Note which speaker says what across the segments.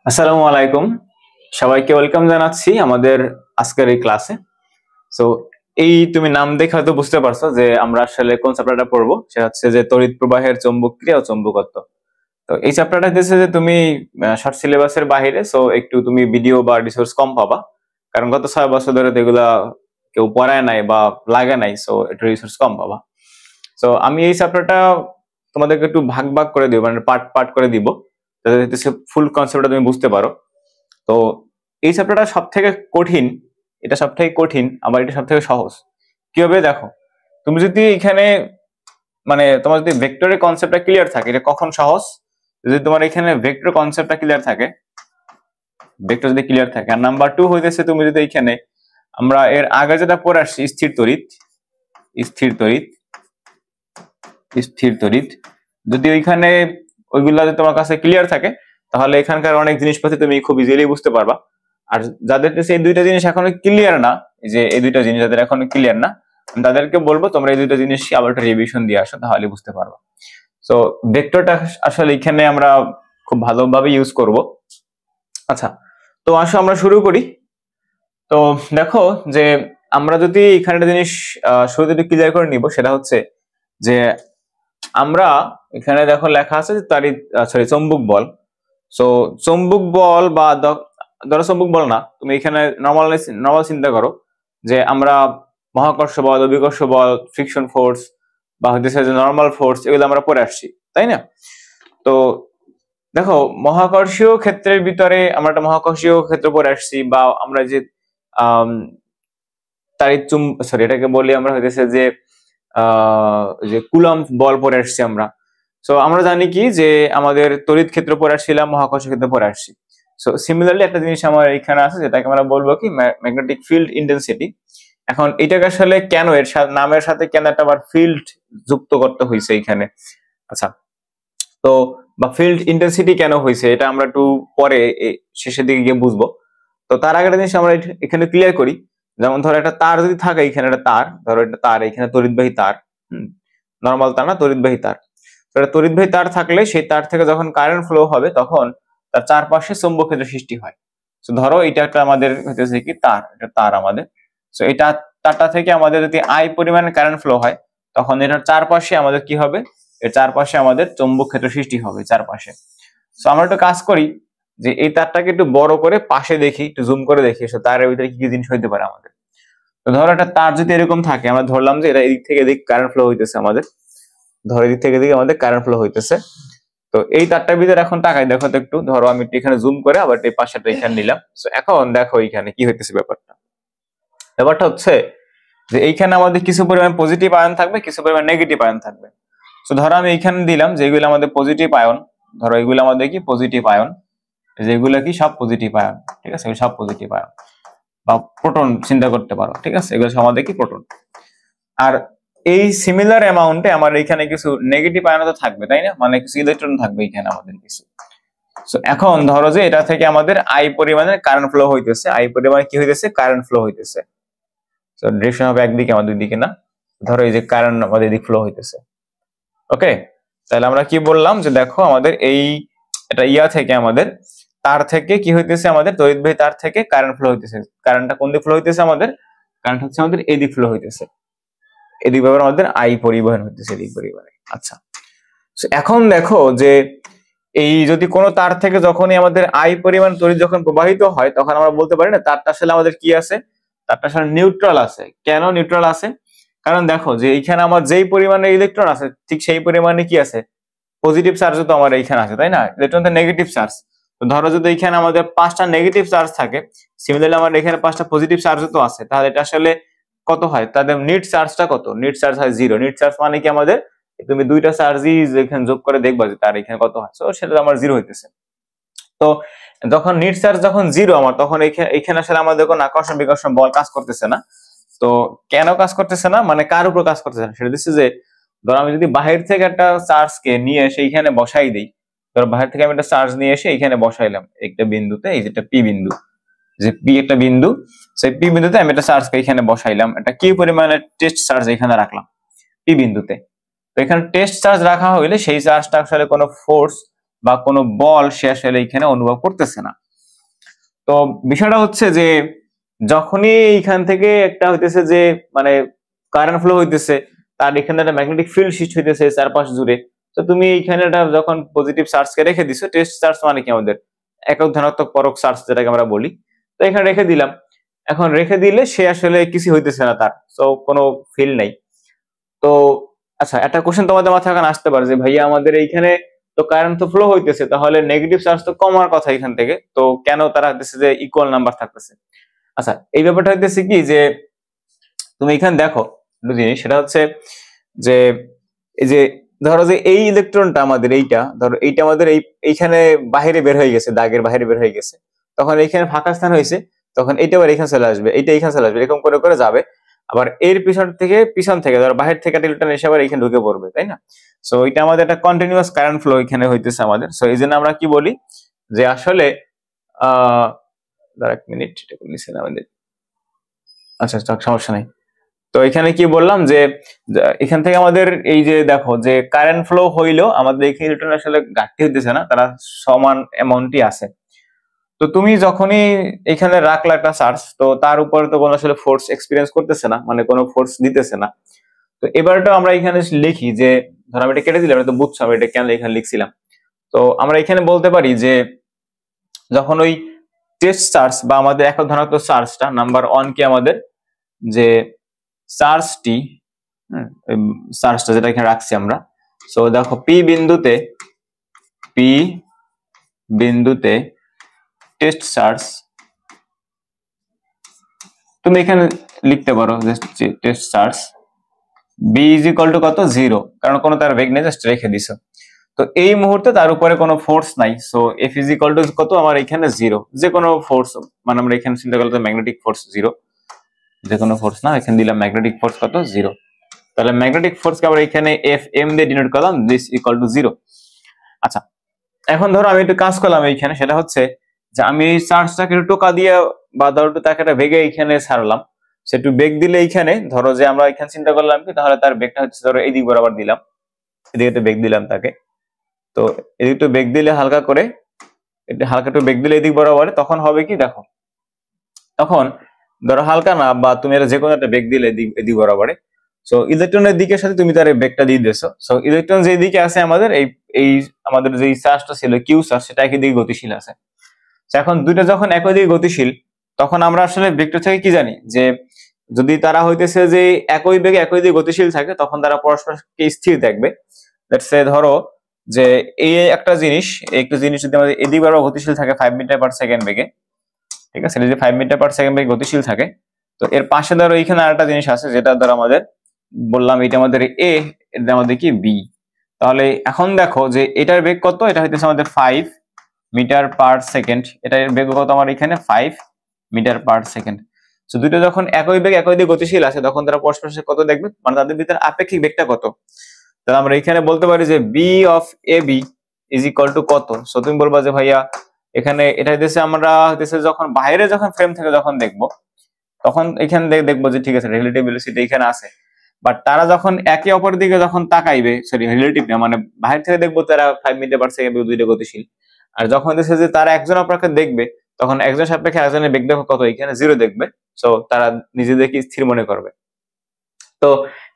Speaker 1: আসসালামু আলাইকুম, সবাইকে ওয়েলকাম জানাচ্ছি আমাদের আজকের এই ক্লাসে। সো এই তুমি নাম দেখে হয়তো বুঝতে পারছো যে আমরা আসলে কোন চ্যাপ্টারটা পড়বো। সেটা হচ্ছে যে তড়িৎ প্রবাহের চৌম্বক ক্রিয়া ও চৌম্বকত্ব। তো এই চ্যাপ্টারটা হচ্ছে যে তুমি শর্ট সিলেবাসের বাইরে, সো একটু তুমি ভিডিও বা রিসোর্স কম পাবা, কারণ গত 6 বছর ধরে তো এগুলা কেউ পড়ায় নাই বা লাগে নাই, সো একটু রিসোর্স কম পাবা। সো আমি এই চ্যাপ্টারটা তোমাদেরকে একটু ভাগ ভাগ করে দিব, মানে পার্ট পার্ট করে দিব, যাতে ফুল কনসেপ্টটা তুমি বুঝতে পারো। তো এই চ্যাপ্টারটা সব থেকে কঠিন, এটা সব থেকে কঠিন, আবার এটা সব থেকে সহজ। কিভাবে দেখো, তুমি যদি এখানে মানে তোমার যদি ভেক্টরের কনসেপ্টটা ক্লিয়ার থাকে, এটা কখন সহজ? যদি তোমার এখানে ভেক্টর কনসেপ্টটা ক্লিয়ার থাকে, ভেক্টর যদি ক্লিয়ার থাকে। আর নাম্বার 2 হইতেছে, তুমি যদি এখানে আমরা এর আগে যেটা পড়ে আসছি স্থির তড়িৎ, স্থির তড়িৎ, স্থির তড়িৎ, যদি ওইখানে ওইগুলা যদি তোমার কাছে ক্লিয়ার থাকে, তাহলে এখানকার অনেক জিনিসপাতি তুমি খুব ইজিলি বুঝতে পারবা। আর যাদের কাছে এই দুইটা জিনিস এখনো ক্লিয়ার না, এই যে এই দুইটা জিনিস যাদের এখনো ক্লিয়ার না, আমি তাদেরকে বলবো তোমরা এই দুইটা জিনিস আবার একটা রিভিশন দিয়ে আসো, তাহলে বুঝতে পারবা। সো ভেক্টরটা আসলে এখানে আমরা খুব ভালোভাবে ইউজ করব। আচ্ছা, তো আসো আমরা শুরু করি। তো দেখো যে আমরা যদি এখানে একটা জিনিস শুরুতে একটু ক্লিয়ার করে নিব, সেটা হচ্ছে যে আমরা এখানে দেখো লেখা আছে যে চৌম্বক বল। সো চৌম্বক বল বা ধরো চৌম্বক বল না, তুমি এখানে নর্মাল চিন্তা করো যে আমরা মহাকর্ষ বল, অভিকর্ষ বল, ফ্রিকশন ফোর্স বা হচ্ছে যে নর্মাল ফোর্স, এগুলো আমরা পড়ে আসছি, তাই না? তো দেখো মহাকর্ষীয় ক্ষেত্রের ভিতরে আমরা একটা মহাকর্ষীয় ক্ষেত্র পড়ে আসছি, বা আমরা যে আহ এটাকে বলি আমরা হইতেছে যে যে কুলম্ব বল পড়ে আসছি আমরা। সো আমরা জানি কি যে আমাদের তড়িৎ ক্ষেত্র পড়ে আসছিলাম, মহাকর্ষ ক্ষেত্র পড়ে আসছি। সো সিমিলারলি একটা জিনিস আমার এখানে আছে, যেটাকে আমরা বলবো কি ম্যাগনেটিক ফিল্ড ইন্টেন্সিটি। এখন এটাকে আসলে কেন এর নামের সাথে কেন একটা আবার ফিল্ড যুক্ত করতে হয়েছে এখানে? আচ্ছা, তো বা ফিল্ড ইন্টেন্সিটি কেন হয়েছে এটা আমরা একটু পরে শেষের দিকে গিয়ে বুঝবো। তো তার আগে একটা জিনিস আমরা এখানে ক্লিয়ার করি। যেমন ধরো একটা তার যদি থাকে, এখানে একটা তার, ধরো একটা তার, এখানে তড়িৎবাহী তার, নর্মাল তার না, তড়িৎবাহী তার। তো একটা তড়িৎবাহী তার থাকলে সেই তার থেকে যখন কারেন্ট ফ্লো হবে, তখন তার চারপাশে চৌম্বক ক্ষেত্র সৃষ্টি হয়। তো ধরো এটা একটা আমাদের হইতেছে কি তার, এটা তার আমাদের। তো এটা তারটা থেকে আমাদের যদি আই পরিমাণে কারেন্ট ফ্লো হয়, তখন এটার চারপাশে আমাদের কি হবে? এর চারপাশে আমাদের চৌম্বক ক্ষেত্র সৃষ্টি হবে চারপাশে। তো আমরা একটু কাজ করি যে এই তারটাকে একটু বড় করে পাশে দেখি, একটু জুম করে দেখি তারের ভিতরে কি কি জিনিস হইতে পারে আমাদের। তো ধরো একটা তার যদি এরকম থাকে, আমরা ধরলাম যে এটা এদিক থেকে এদিক কারেন্ট ফ্লো হইতেছে আমাদের, ধরো এদিক থেকে এদিকে আমাদের কারেন্ট ফ্লো হইতেছে। তো এই তারটার ভিতরে এখন তাকাই দেখো তো একটু, ধরো আমি এখানে জুম করে আবার এই পাশেটা এখানে নিলাম। তো এখন দেখো এখানে কি হইতেছে ব্যাপারটা। ব্যাপারটা হচ্ছে যে এইখানে আমাদের কিছু পরিমাণ পজিটিভ আয়ন থাকবে, কিছু পরিমাণ নেগেটিভ আয়ন থাকবে। তো ধরো আমি এখানে দিলাম যে এগুলো আমাদের পজিটিভ আয়ন, ধরো এগুলো আমাদের কি পজিটিভ আয়ন, যেগুলো কি সব পজিটিভ আয়ন, ঠিক আছে, সব পজিটিভ আয়ন বা প্রোটন চিন্তা করতে পারো, ঠিক আছে, এগুলো সব আমাদের কি প্রোটন। আর এই সিমিলার অ্যামাউন্টে আমার এখানে কিছু নেগেটিভ আয়ন তো থাকবে, তাই না? মানে কিছু ইলেকট্রন থাকবে এখানে আমাদের কিছু। সো এখন ধরো যে এটা থেকে আমাদের আই পরিমাণে কারেন্ট ফ্লো হইতেছে, আই পরিমাণে কি হইতেছে? কারেন্ট ফ্লো হইতেছে। সো ডিরেকশন হবে একদিকে, আমাদের দিকে না। ধরো এই যে কারেন্ট আমাদের দিক ফ্লো হইতেছে। ওকে, তাহলে আমরা কি বললাম যে দেখো আমাদের এই এটা ইয়া থেকে আমাদের তার থেকে কি হইতেছে? আমাদের তড়িৎবাহী তার থেকে কারেন্ট ফ্লো হইতেছে। কারেন্টটা কোন দিক ফ্লো হইতেছে? আমাদের কারেন্ট হচ্ছে আমাদের এদিক ফ্লো হইতেছে, এদিক ব্যবহার আমাদের আই পরিবহন হইতেছে, এদিক পরিবহনে। আচ্ছা, এখন দেখো যে এই যদি কোনো তার থেকে যখনই আমাদের আই পরিমাণ তড়িৎ যখন প্রবাহিত হয়, তখন আমরা বলতে পারি না তারটা আসলে আমাদের কি আছে? তারটা আসলে নিউট্রাল আছে। কেন নিউট্রাল আছে? কারণ দেখো যে এইখানে আমার যেই পরিমাণে ইলেকট্রন আছে, ঠিক সেই পরিমাণে কি আছে? পজিটিভ চার্জও তো আমার এইখানে আছে, তাই না? ইলেকট্রন তো নেগেটিভ চার্জ। তো ধরো যদি এখানে আমাদের 5টা নেগেটিভ চার্জ থাকে, সিমিলারলি আমার এখানে 5টা পজিটিভ চার্জও তো আছে, তাহলে এটা আসলে কত হয়? তাদের নিট চার্জটা কত? নিট চার্জ হয় 0। নিট চার্জ মানে কি আমাদের, তুমি দুইটা চার্জই এখানে যোগ করে দেখবা যে তার এখানে কত হয়। সো সেটা আমার 0 হইতেছে। তো যখন নিট চার্জ যখন 0 আমার, তখন এখানে আসলে আমাদের কোনো আকর্ষণ বিকর্ষণ বল কাজ করতেছে না। তো কেন কাজ করতেছে না? মানে কার উপর কাজ করতেছে না সেটা দিচ্ছে যে, ধর আমি যদি বাহির থেকে একটা চার্জকে নিয়ে এসে এইখানে বসাই দিই, ধর বাহির থেকে আমি একটা চার্জ নিয়ে এসে এইখানে বসাইলাম একটা বিন্দুতে, এই যেটা পি বিন্দু, যে পি একটা বিন্দু, সেই পি বিন্দুতে আমি একটা চার্জকে এখানে বসাইলাম, একটা কি পরিমাণের টেস্ট চার্জ এখানে রাখলাম পি বিন্দুতে। তো এখানে টেস্ট চার্জ রাখা হইলে সেই চার্জটা আসলে কোনো ফোর্স বা কোনো বল সে আসলে এখানে অনুভব করতেছে না। তো বিষয়টা হচ্ছে যে যখনই এইখান থেকে একটা হইতেছে যে মানে কারেন্ট ফ্লো হইতেছে, তার এখানে একটা ম্যাগনেটিক ফিল্ড সৃষ্টি হইতেছে চারপাশ জুড়ে। তো তুমি এইখানে একটা যখন পজিটিভ চার্জকে রেখে দিছো, টেস্ট চার্জ মানে কি আমাদের একক ধনাত্মক পরক চার্জ যেটাকে আমরা বলি, তো এখানে রেখে দিলাম। এখন রেখে দিলে সে আসলে কিছু হইতেছে না, তার তো কোনো ফিল নাই। তো আচ্ছা, একটা কোশ্চেন তোমাদের মাথায় এখন আসতে পারে যে ভাইয়া আমাদের এইখানে তো কারেন্ট তো ফ্লো হইতেছে, তাহলে নেগেটিভ চার্জ তো কমার কথা এখান থেকে, তো কেন তারা হইতেছে যে ইকুয়াল নাম্বার থাকতেছে? আচ্ছা, এই ব্যাপারটা হইতেছে কি যে তুমি এখানে দেখো একটা জিনিস, সেটা হচ্ছে যে এই যে ধরো যে এই ইলেকট্রনটা আমাদের এইটা, ধরো এইটা আমাদের এইখানে বাইরে বের হয়ে গেছে, দাগের বাইরে বের হয়ে গেছে, তখন এইখানে ফাঁকা স্থান হয়েছে, তখন এইটা আবার এখানে চলে আসবে, এইটা এখানে চলে আসবে, এরকম করে করে যাবে। আবার এর পিছন থেকে ধরো বাহির থেকে একটা ইলেকট্রন এসে আবার এখানে ঢুকে পড়বে, তাই না? সো এটা আমাদের একটা কন্টিনিউয়াস কারেন্ট ফ্লো এখানে হইতেছে আমাদের। সো এই জন্য আমরা কি বলি যে আসলে এক মিনিট, এটা নিচে আমাদের, আচ্ছা সমস্যা নাই। তো এখানে কি বললাম যে এখান থেকে আমাদের এই যে দেখো যে কারেন্ট ফ্লো হইলো, আমাদের এখানে ইলেকট্রন আসলে ঘাটতি হইতেছে না, তারা সমান অ্যামাউন্টই আছে। তো তুমি যখনই এখানে রাখলা একটা চার্জ, তো তার উপর তো কোনো আসলে ফোর্স এক্সপিরিয়েন্স করতেছে না, মানে কোনো ফোর্স দিতেছে না। তো এবারটা আমরা এখানে লিখি যে ধর আমি এটা কেটে দিলাম, এটা তো বুঝছো আমি এটা কেন এখানে লিখছিলাম। তো আমরা এখানে বলতে পারি যে যখন ওই টেস্ট চার্জ বা আমাদের একক ধনাত্মক চার্জটা নাম্বার 1 কি আমাদের যে চার্জটি, চার্জটা যেটা এখানে রাখছি আমরা, সো দেখো পি বিন্দুতে টেস্ট চার্জ, তুমি এখানে লিখতে পারো যে test charge B is equal to কত 0, কারণ কোনো তার বেগ নেই, জাস্ট রেখে দিছো। তো এই মুহূর্তে তার উপরে কোনো ফোর্স নাই, so F is equal to কত আমার এখানে 0, যে কোনো ফোর্স, মানে আমরা এখানে চিন্তা করলে ম্যাগনেটিক ফোর্স 0, যে কোনো ফোর্স না, এখানে দিলাম ম্যাগনেটিক ফোর্স কত 0। তাহলে ম্যাগনেটিক ফোর্সকে আমরা এখানে এফ এম দিয়ে ডিনোট করলাম, দিস ইকুয়াল টু 0। আচ্ছা, এখন ধরো আমি একটু কাজ করলাম এইখানে, সেটা হচ্ছে যে আমি এই চার্জটাকে একটু টোকা দিয়ে বা ধরো একটু তাকে একটা বেগে এইখানে ছাড়লাম, সে একটু বেগ দিলে এইখানে ধরো যে আমরা এখানে চিন্তা করলাম কি, তাহলে তার বেগটা হচ্ছে ধরো এই দিক বরাবর দিলাম, এদিকে একটু বেগ দিলাম তাকে, তো এদিকে একটু বেগ দিলে হালকা করে, হালকা একটু বেগ দিলে এদিক বরাবর, তখন হবে কি দেখো, তখন ধরো হালকা না বা তুমি যে কোনো একটা বেগ দিলে এদিক বরাবরে, সো ইলেকট্রনের দিকের সাথে তুমি তার বেগটা দিয়ে দিয়েছো। সো ইলেকট্রন যে দিকে আছে আমাদের এই আমাদের যে চার্জটা ছিল কিউ চার্জ, সেটা একই দিকে গতিশীল আছে। এখন দুইটা যখন একই দিকে গতিশীল, তখন আমরা আসলে ভেক্টর থেকে কি জানি যে যদি তারা হইতেছে যে একই বেগে একই দিকে গতিশীল থাকে, তখন তারা পরস্পরকে স্থির দেখবে। লেটস সে ধরো যে এই একটা জিনিস যদি আমাদের এদিক বরাবর গতিশীল থাকে 5 মিটার পার সেকেন্ড বেগে, ঠিক আছে, যে 5 মিটার পার সেকেন্ড বেগে গতিশীল থাকে, তো এর পাশে ধরো এইখানে আরেকটা জিনিস আছে যেটা ধরো আমাদের বললাম এটা আমাদের এ, এটা আমাদের কি বি। তাহলে এখন দেখো যে এটার বেগ কত, এটা হইতেছে আমাদের 5 মিটার পার সেকেন্ড, এটার বেগ কত আমার এখানে 5 মিটার পার সেকেন্ড। তো দুটো যখন একই বেগ একই দিকে গতিশীল আছে, তখন তারা পরস্পর কত দেখবে, মানে তাদের ভিতরে আপেক্ষিক বেগটা কত। তাহলে আমরা এখানে বলতে পারি যে B of A B is equal to কত। সো তুমি বলবা যে ভাইয়া এখানে এটা হইতেছে আমরা হইতেছে যখন বাইরে যখন ফ্রেম থেকে যখন দেখবো, তখন এখানে দেখবো যে ঠিক আছে রিলেটিভ ভেলোসিটি এখানে আছে, বাট তারা যখন একে অপরের দিকে যখন তাকাইবে, সরি রিলেটিভ না, মানে বাইরে থেকে দেখবো তারা 5 মিটার পার সেকেন্ড দুইটা গতিশীল, আর যখন দেখছে যে তারা একজন অপরকে দেখবে, তখন একজন সাপেক্ষে একজনের বেগ দেখো কত, এখানে 0 দেখবে। সো তারা নিজেদেরকে স্থির মনে করবে। তো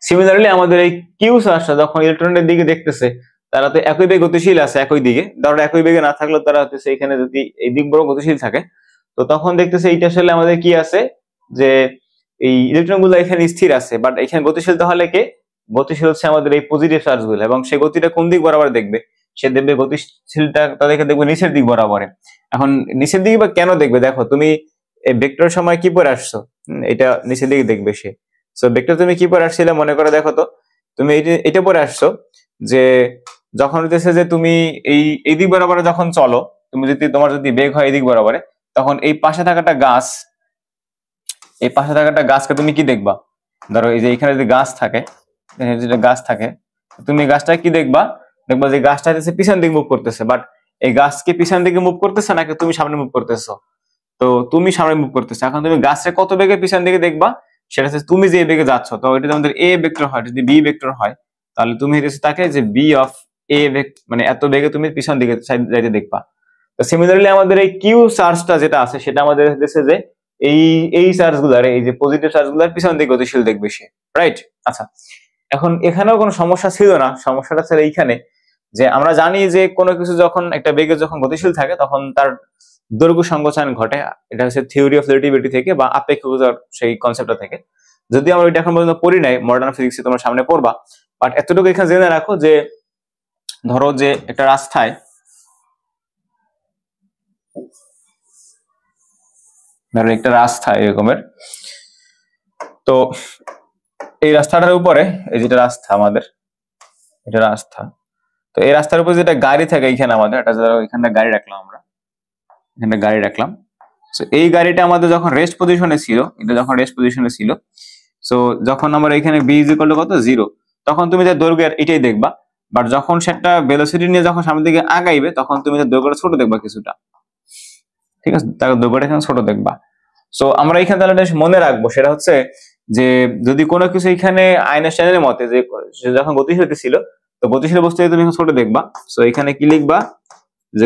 Speaker 1: সিমিলারলি আমাদের এই কিউ চার্জটা যখন ইলেকট্রনের দিকে দেখতেছে, তারা তো একই বেগে গতিশীল আছে একই দিকে, ধরো একই বেগে না থাকলেও তারা হচ্ছে এখানে যদি এই দিক বড় গতিশীল থাকে, তো তখন দেখতেছে এইটা আসলে আমাদের কি আছে যে এই ইলেকট্রন গুলো এখানে স্থির আছে, বাট এখানে গতিশীল তাহলে কে, গতিশীল হচ্ছে আমাদের এই পজিটিভ চার্জ গুলো, এবং সে গতিটা কোন দিক বরাবর দেখবে, সে দেখবে গতিশীলটা তাদেরকে দেখবে নিচের দিক বরাবরে। এখন নিচের দিকে বা কেন দেখবে, দেখো তুমি এই ভেক্টর সময় কি পরে আসছো, এটা নিচের দিকে দেখবে সে। সো ভেক্টর তুমি কি পরে আসছিলে মনে করে দেখো তো, তুমি এটা পরে আসছো যে যখন হইতেছে যে তুমি এই দিক বরাবরে যখন চলো, তুমি যদি তোমার যদি বেগ হয় এদিক বরাবরে, তখন এই পাশে থাকাটা গাছকে তুমি কি দেখবা, ধরো এই যে এখানে যদি গাছ থাকে, যেটা গাছ থাকে, তুমি গাছটা কি দেখবা যে গাছটা হচ্ছে পিছন দিকে মুভ করতেছে, বাট এই গাছকে পিছন দিকে মুভ করতেছে নাকি তুমি সামনে মুভ করতেছো, তো তুমি সামনে মুভ করতেছো। এখন তুমি গাছটা কত বেগে পিছন দিকে দেখবা, সেটা হচ্ছে তুমি যে বেগে যাচ্ছ, তো এটা আমাদের এ ভেক্টর হয়, যদি বি ভেক্টর হয়, তাহলে তুমি হচ্ছে তাকে যে বি অফ এ বেগ, মানে এত বেগে তুমি পিছন দিকে যাইতে দেখবা। তো সিমিলারলি আমাদের এই কিউ চার্জটা যেটা আছে সেটা আমাদের হচ্ছে যে এই চার্জ গুলার, এই যে পজিটিভ চার্জ গুলার পিছন দিকে গতিশীল দেখবে সে, রাইট? আচ্ছা, এখন এখানেও কোনো সমস্যা ছিল না, সমস্যাটা ছিল এইখানে যে আমরা জানি যে কোনো কিছু যখন একটা বেগে যখন গতিশীল থাকে তখন তার দৈর্ঘ্য সংকোচন ঘটে। এটা হচ্ছে থিওরি অফ রিলেটিভিটি থেকে বা আপেক্ষিকতার সেই কনসেপ্টটা থেকে। যদি আমরা এটা এখন পর্যন্ত পড়ি নাই, মডার্ন ফিজিক্সে তোমরা সামনে পড়বা, বাট এতটুকু এখানে জেনে রাখো যে ধরো যে একটা রাস্তায় এরকমের, তো এই রাস্তাটার উপরে এই যেটা রাস্তা আমাদের, এটা রাস্তা, তো এই রাস্তার উপরে যেটা গাড়ি থাকে এইখানে আমাদের একটা, এখানে গাড়ি রাখলাম আমরা, এখানে গাড়ি রাখলাম। তো এই গাড়িটা আমাদের যখন রেস্ট পজিশনে ছিল, এটা যখন রেস্ট পজিশনে ছিল, সো যখন আমরা এখানে বি ইজ ইকুয়াল টু কত 0, তখন তুমি তার দৈর্ঘ্য এটাই দেখবা। বাট যখন সেটা ভেলোসিটি নিয়ে যখন সামনের দিকে আগাইবে তখন তুমি তার দৈর্ঘ্যটা ছোট দেখবা কিছুটা, ঠিক আছে? তার দৈর্ঘ্যটা এখানে ছোট দেখবা। সো আমরা এখানে তাহলে মনে রাখবো সেটা হচ্ছে যে যদি কোনো কিছু এখানে আইনস্টাইনের মতে যে যখন গতিশীল ছিল, তো গতিশীল বস্তু তুমি ছোট দেখবা। সো এখানে কি লিখবা যে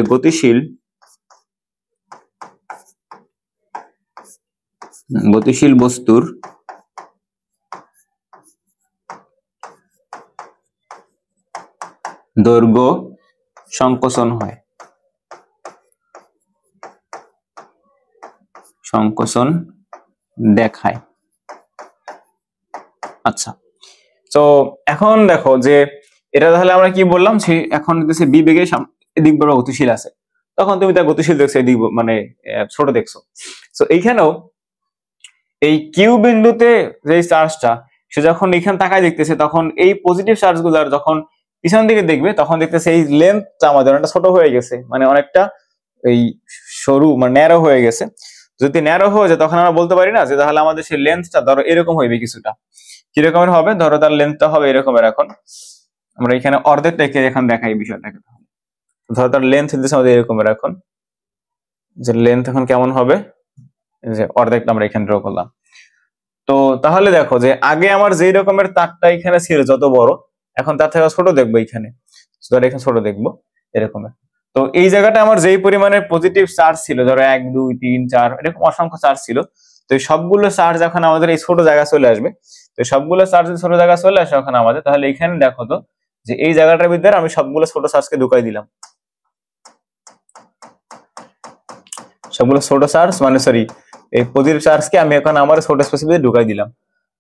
Speaker 1: গতিশীল বস্তুর দৈর্ঘ্য সংকোচন হয়, সংকোচন দেখায়। আচ্ছা, তো এখন দেখো যে এটা তাহলে আমরা কি বললাম, সে এখন দেখছে বি বেগে এদিক বড় গতিশীল আছে, তখন তুমি তার গতিশীল দেখছো এদিক মানে ছোট দেখছো। তো এইখানেও এই কিউ বিন্দুতে যে চার্জটা সে যখন এখানে তাকায় দেখতেছে, তখন এই পজিটিভ চার্জ গুলার যখন পিছন দিকে দেখবে তখন দেখতেছে এই লেন্থটা আমাদের অনেকটা ছোট হয়ে গেছে, মানে অনেকটা এই সরু মানে ন্যারো হয়ে গেছে। যদি ন্যারো হয়ে যায় তখন আমরা বলতে পারি না যে তাহলে আমাদের সেই লেন্থটা ধরো এরকম হইবে কিছুটা। কিরকমের হবে, ধরো তার লেন্থটা হবে এরকমের। এখন আমরা এখানে অর্ধেক রেখে এখন দেখাই বিষয়টাকে, ধরো তার লেন্থ হচ্ছে আমাদের এরকমের। এখন যে লেন্থ এখন কেমন হবে, যে অর্ধেকটা আমরা এখানে ড্র করলাম। তো তাহলে দেখো যে আগে আমার যেই রকমের তারটা এখানে ছিল যত বড়, এখন তার থেকে ছোট দেখবো এখানে, এখানে ছোট দেখবো এরকমের। তো এই জায়গাটা আমার যেই পরিমাণে পজিটিভ চার্জ ছিল, ধরো 1 2 3 4 এরকম অসংখ্য চার্জ ছিল, তো এই সবগুলো চার্জ এখন আমাদের এই ছোট জায়গা চলে আসবে। তো সবগুলো চার্জ ছোট জায়গা চলে আসে এখন আমাদের, তাহলে এখানে দেখো তো যে এই জায়গাটার ভিতরে আমি সবগুলো ছোট চার্জকে ঢুকাই দিলাম, সবগুলো ছোট চার্জ মানে সরি এই পজিটিভ চার্জকে আমি এখন আমার ছোট স্পেসের ভিতরে ঢুকাই দিলাম।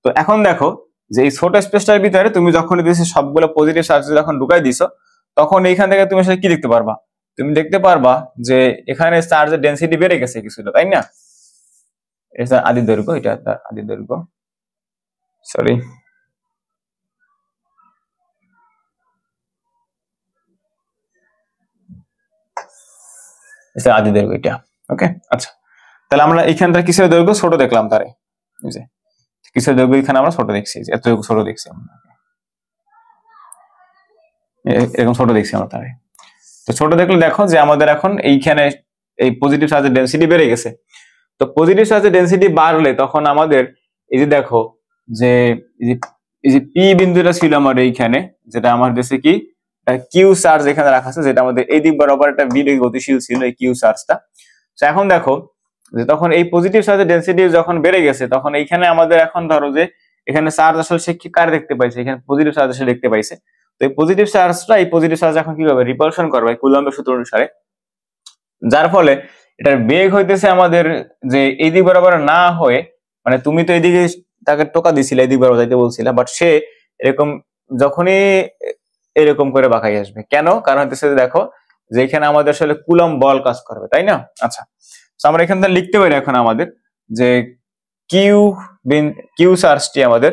Speaker 1: তো এখন দেখো যে এই ছোট স্পেসটার ভিতরে তুমি যখন সবগুলো পজিটিভ চার্জ যখন ঢুকাই দিছো, তখন এইখান থেকে তুমি সেটা কি দেখতে পারবা, তুমি দেখতে পারবা যে এখানে চার্জের ডেনসিটি বেড়ে গেছে কিছুটা, তাই না? এটা আদি দৈর্ঘ্য, এটা তার আদি দৈর্ঘ্য, সরি এটা আদি দৈর্ঘ্য এটা। ওকে, আচ্ছা, তাহলে আমরা এইখানটা কিসের দৈর্ঘ্য ছোট দেখলাম, তারে কিসের দৈর্ঘ্য এখানে আমরা ছোট দেখছি, এত ছোট দেখছি আমরা, এরকম ছোট দেখছি আমরা তারে। তো ছোট দেখলে দেখো যে আমাদের এখন এইখানে এই পজিটিভ চার্জের ডেনসিটি বেড়ে গেছে। তো পজিটিভ চার্জের ডেনসিটি বাড়লে তখন আমাদের এই যে দেখো যে এই যে পি বিন্দুটা ছিল আমার এইখানে, যেটা আমার দেশে কি কিউ চার্জ এখানে রাখা আছে, যেটা আমাদের এই দিক বরাবর একটা বিবেগ গতিশীল ছিল এই কিউ চার্জটা। তো এখন দেখো যে তখন এই পজিটিভ চার্জের ডেনসিটি যখন বেড়ে গেছে, তখন এইখানে আমাদের এখন ধরো যে এখানে চার্জ আসলে সে কি কার দেখতে পাইছে, এখানে পজিটিভ চার্জ আসলে দেখতে পাইছে। তো এই পজিটিভ চার্জ এখন কি হবে, রিপালশন করবে কুলম্বের সূত্র অনুসারে, যার ফলে এটার বেগ হইতেছে আমাদের যে এই দিক বরাবর না হয়ে, মানে তুমি তো এইদিকে তাকে টোকা দিছিলে এই দিক বরাবর যাইতে বলছিলে, বাট সে এরকম যখনই এরকম করে বাঁকাই আসবে। কেন? কারণ হইতেছে দেখো যে এখানে আমাদের আসলে কুলম্ব বল কাজ করবে, তাই না? আচ্ছা, আমরা এখান থেকে লিখতে পারি এখন আমাদের যে কিউ চার্জটি আমাদের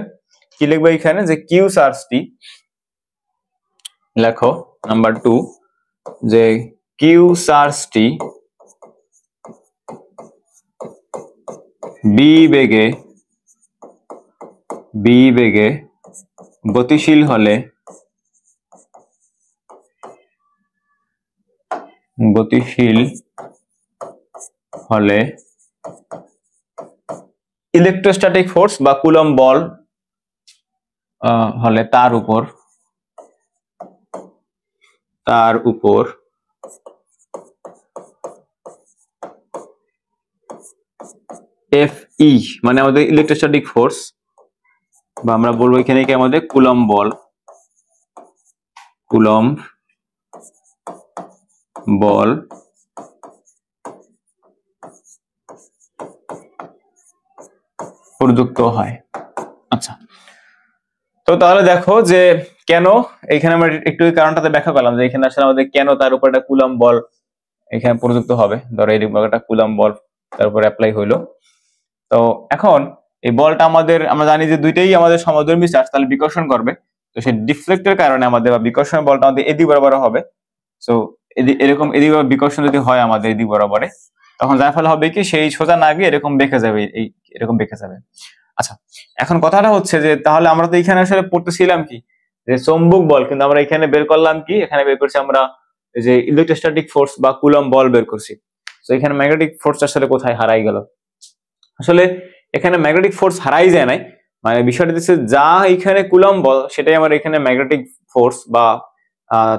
Speaker 1: কি লিখবো এখানে, যে কিউ চার্জটি লেখো নাম্বার 2, যে কিউ চার্জটি বি বেগে গতিশীল হলে ইলেকট্রোস্ট্যাটিক ফোর্স বা কুলম্ব বল হলে তার উপর তার উপর Fe মানে আমাদের ইলেকট্রোস্ট্যাটিক ফোর্স, বা আমরা বলবো এখানে কি আমাদের কুলম্ব বল, কুলম্ব বল প্রযুক্ত হয়। আচ্ছা, তো তাহলে দেখো যে কেন এখানে আমরা একটু কারণটাতে ব্যাখ্যা করলাম যে এখানে আসলে আমাদের কেন তার উপর একটা কুলম্ব বল এখানে প্রযুক্ত হবে। ধরো এই একটা কুলম্ব বল তার উপর অ্যাপ্লাই হইলো। তো এখন এই বলটা আমাদের, আমরা জানি যে দুইটাই আমাদের সমধর্মী চার্জ, তাহলে বিকর্ষণ করবে। তো সেই ডিফ্লেক্টের কারণে আমাদের, বা বিকর্ষণ বলটা আমাদের এদিক বরাবর হবে। সো এরকম এদিক বরাবর বিকর্ষণ যদি হয় আমাদের এদিক বরাবরে, তখন যার ফলে হবে কি সেই সোজা না গিয়ে এরকম বেঁকে যাবে, এরকম বেঁকে যাবে। আচ্ছা, এখন কথাটা হচ্ছে যে তাহলে আমরা তো এখানে আসলে পড়তেছিলাম কি যে চৌম্বক বল, কিন্তু আমরা এখানে বের করলাম কি, এখানে বের করছি আমরা যে ইলেকট্রোস্ট্যাটিক ফোর্স বা কুলম্ব বল বের করছি। তো এখানে ম্যাগনেটিক ফোর্স আসলে কোথায় হারাই গেল? আসলে এখানে ম্যাগনেটিক ফোর্স হারাই যায় নাই, মানে বিষয়টা হচ্ছে যা এখানে কুলম্ব বল সেটাই আমার এখানে ম্যাগনেটিক ফোর্স বা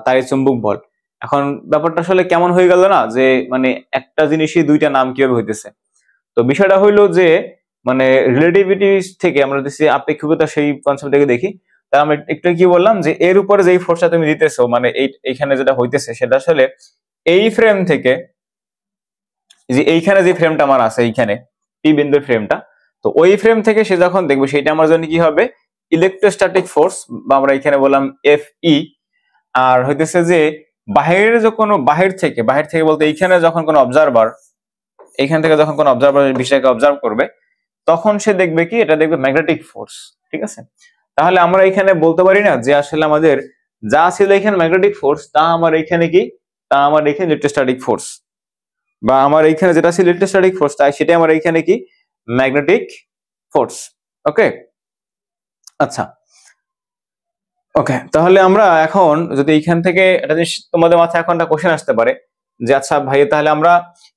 Speaker 1: তাই চুম্বক বল। এখন ব্যাপারটা আসলে কেমন হয়ে গেল না, যে মানে একটা জিনিসই দুইটা নাম কিভাবে হইতেছে। তো বিষয়টা হইলো যে মানে রিলেটিভিটি থেকে আমরা যদি আপেক্ষিকতা সেই কনসেপ্ট থেকে দেখি, তাহলে আমরা একটু কি বললাম যে এর উপরে যেই ফোর্সটা তুমি দিতেছো, মানে এইখানে যেটা হইতেছে সেটা আসলে এই ফ্রেম থেকে, যে এইখানে যে ফ্রেমটা আমার আছে এইখানে পি বিন্দুর ফ্রেমটা, তো ওই ফ্রেম থেকে সে যখন দেখবে সেটা আমার জন্য কি হবে ইলেকট্রোস্ট্যাটিক ফোর্স, বা আমরা এখানে বললাম এফ ই। আর হইতেছে যে বাহিরের যে কোনো বাহির থেকে বলতে এইখানে যখন কোনো অবজারভার, এইখান থেকে যখন কোনো অবজারভার বিষয়কে অবজার্ভ করবে, তখন সে দেখবে কি, এটা দেখবে ম্যাগনেটিক ফোর্স। ঠিক আছে, তাহলে আমরা এখানে বলতে পারি না যে আসলে আমাদের যা ছিল এখানে ম্যাগনেটিক ফোর্স, তা আমার এখানে কি, তা আমার এখানে ইলেকট্রোস্ট্যাটিক ফোর্স, বা আমার এইখানে যেটা ছিল ইলেকট্রোস্ট্যাটিক ফোর্স, তাই সেটাই আমার এইখানে কি ম্যাগনেটিক ফোর্স। ওকে, আচ্ছা, ওকে, তাহলে আমরা এখন যদি এইখান থেকে একটা জিনিস তোমাদের মাথায় এখন একটা কোশ্চেন আসতে পারে যে আচ্ছা ভাই, তাহলে আমরা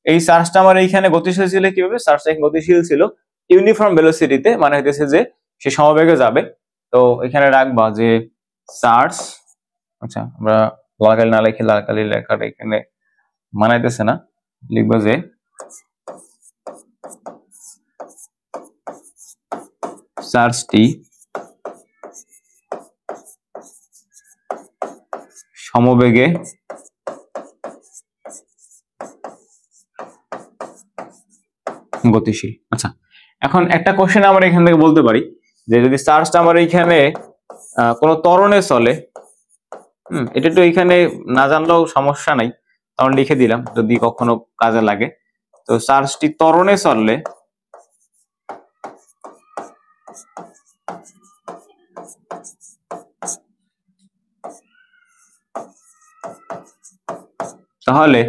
Speaker 1: এই চার্জটা আমার এইখানে গতিশীল ছিল কিভাবে? চার্জটা গতিশীল ছিল ইউনিফর্ম ভেলোসিটিতে, মানে হইতেছে যে সে সমবেগে যাবে। তো এখানে রাখবা যে চার্জ, আচ্ছা আমরা লাল কালি না লিখে, লাল কালি লেখাটা এখানে মানাইতেছে না, লিখবো যে চার্জটি সমবেগে গতিশীল। আচ্ছা, এখন একটা কোশ্চেন আমরা এখান থেকে বলতে পারি যে যদি চার্জটা আমার এইখানে কোনো ত্বরণে চলে, এটা তো এখানে না জানলেও সমস্যা নাই, তখন লিখে দিলাম যদি কখনো কাজে লাগে। তো চার্জটি ত্বরণে চললে তাহলে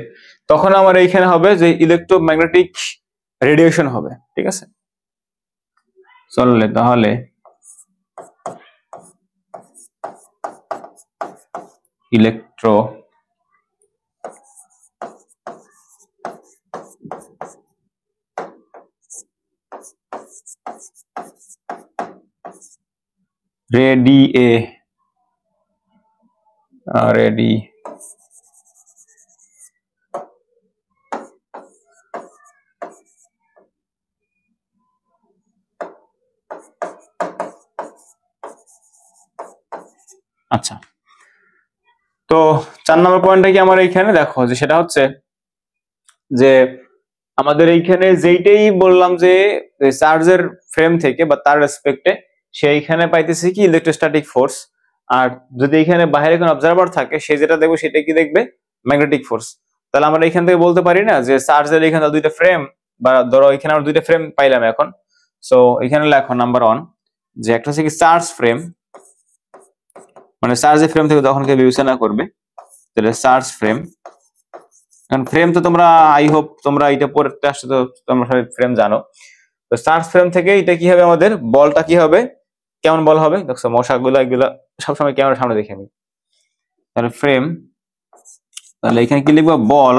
Speaker 1: তখন আমার এইখানে হবে যে ইলেকট্রোম্যাগনেটিক রেডিয়েশন হবে। ঠিক আছে, চললে তাহলে ইলেকট্রো রেডি আচ্ছা, তো 4 নম্বর পয়েন্টটা কি আমার এইখানে দেখো যে সেটা হচ্ছে যে আমাদের এইখানে যেইটাই বললাম যে চার্জের ফ্রেম থেকে বা তার রেসপেক্টে সেইখানে পাইতেছে কি ইলেকট্রোস্ট্যাটিক ফোর্স। আর যদি এখানে বাইরে কোনো অবজারভার থাকে সে যেটা দেখবে সেটা কি দেখবে ম্যাগনেটিক ফোর্স। তাহলে আমরা এখান থেকে বলতে পারি না যে চার্জের এখানে দুইটা ফ্রেম, বা ধরো এখানে আমরা দুইটা ফ্রেম পাইলাম এখন। সো এখানে লেখো নাম্বার 1 যে একটা হচ্ছে কি চার্জ ফ্রেম, মানে চার্জের ফ্রেম থেকে যখন কেউ বিবেচনা করবে তাহলে চার্জ ফ্রেম। কারণ ফ্রেম তো তোমরা আই হোপ তোমরা এটা পড়তে আসছো, তো তোমরা সবাই ফ্রেম জানো। তো চার্জ ফ্রেম থেকে এটা কি হবে, আমাদের বলটা কি হবে, কেমন বল হবে দেখছো, মশাগুলো এগুলো সবসময় ক্যামেরার সামনে দেখে নি। তাহলে ফ্রেম, তাহলে এখানে কি লিখবো, বল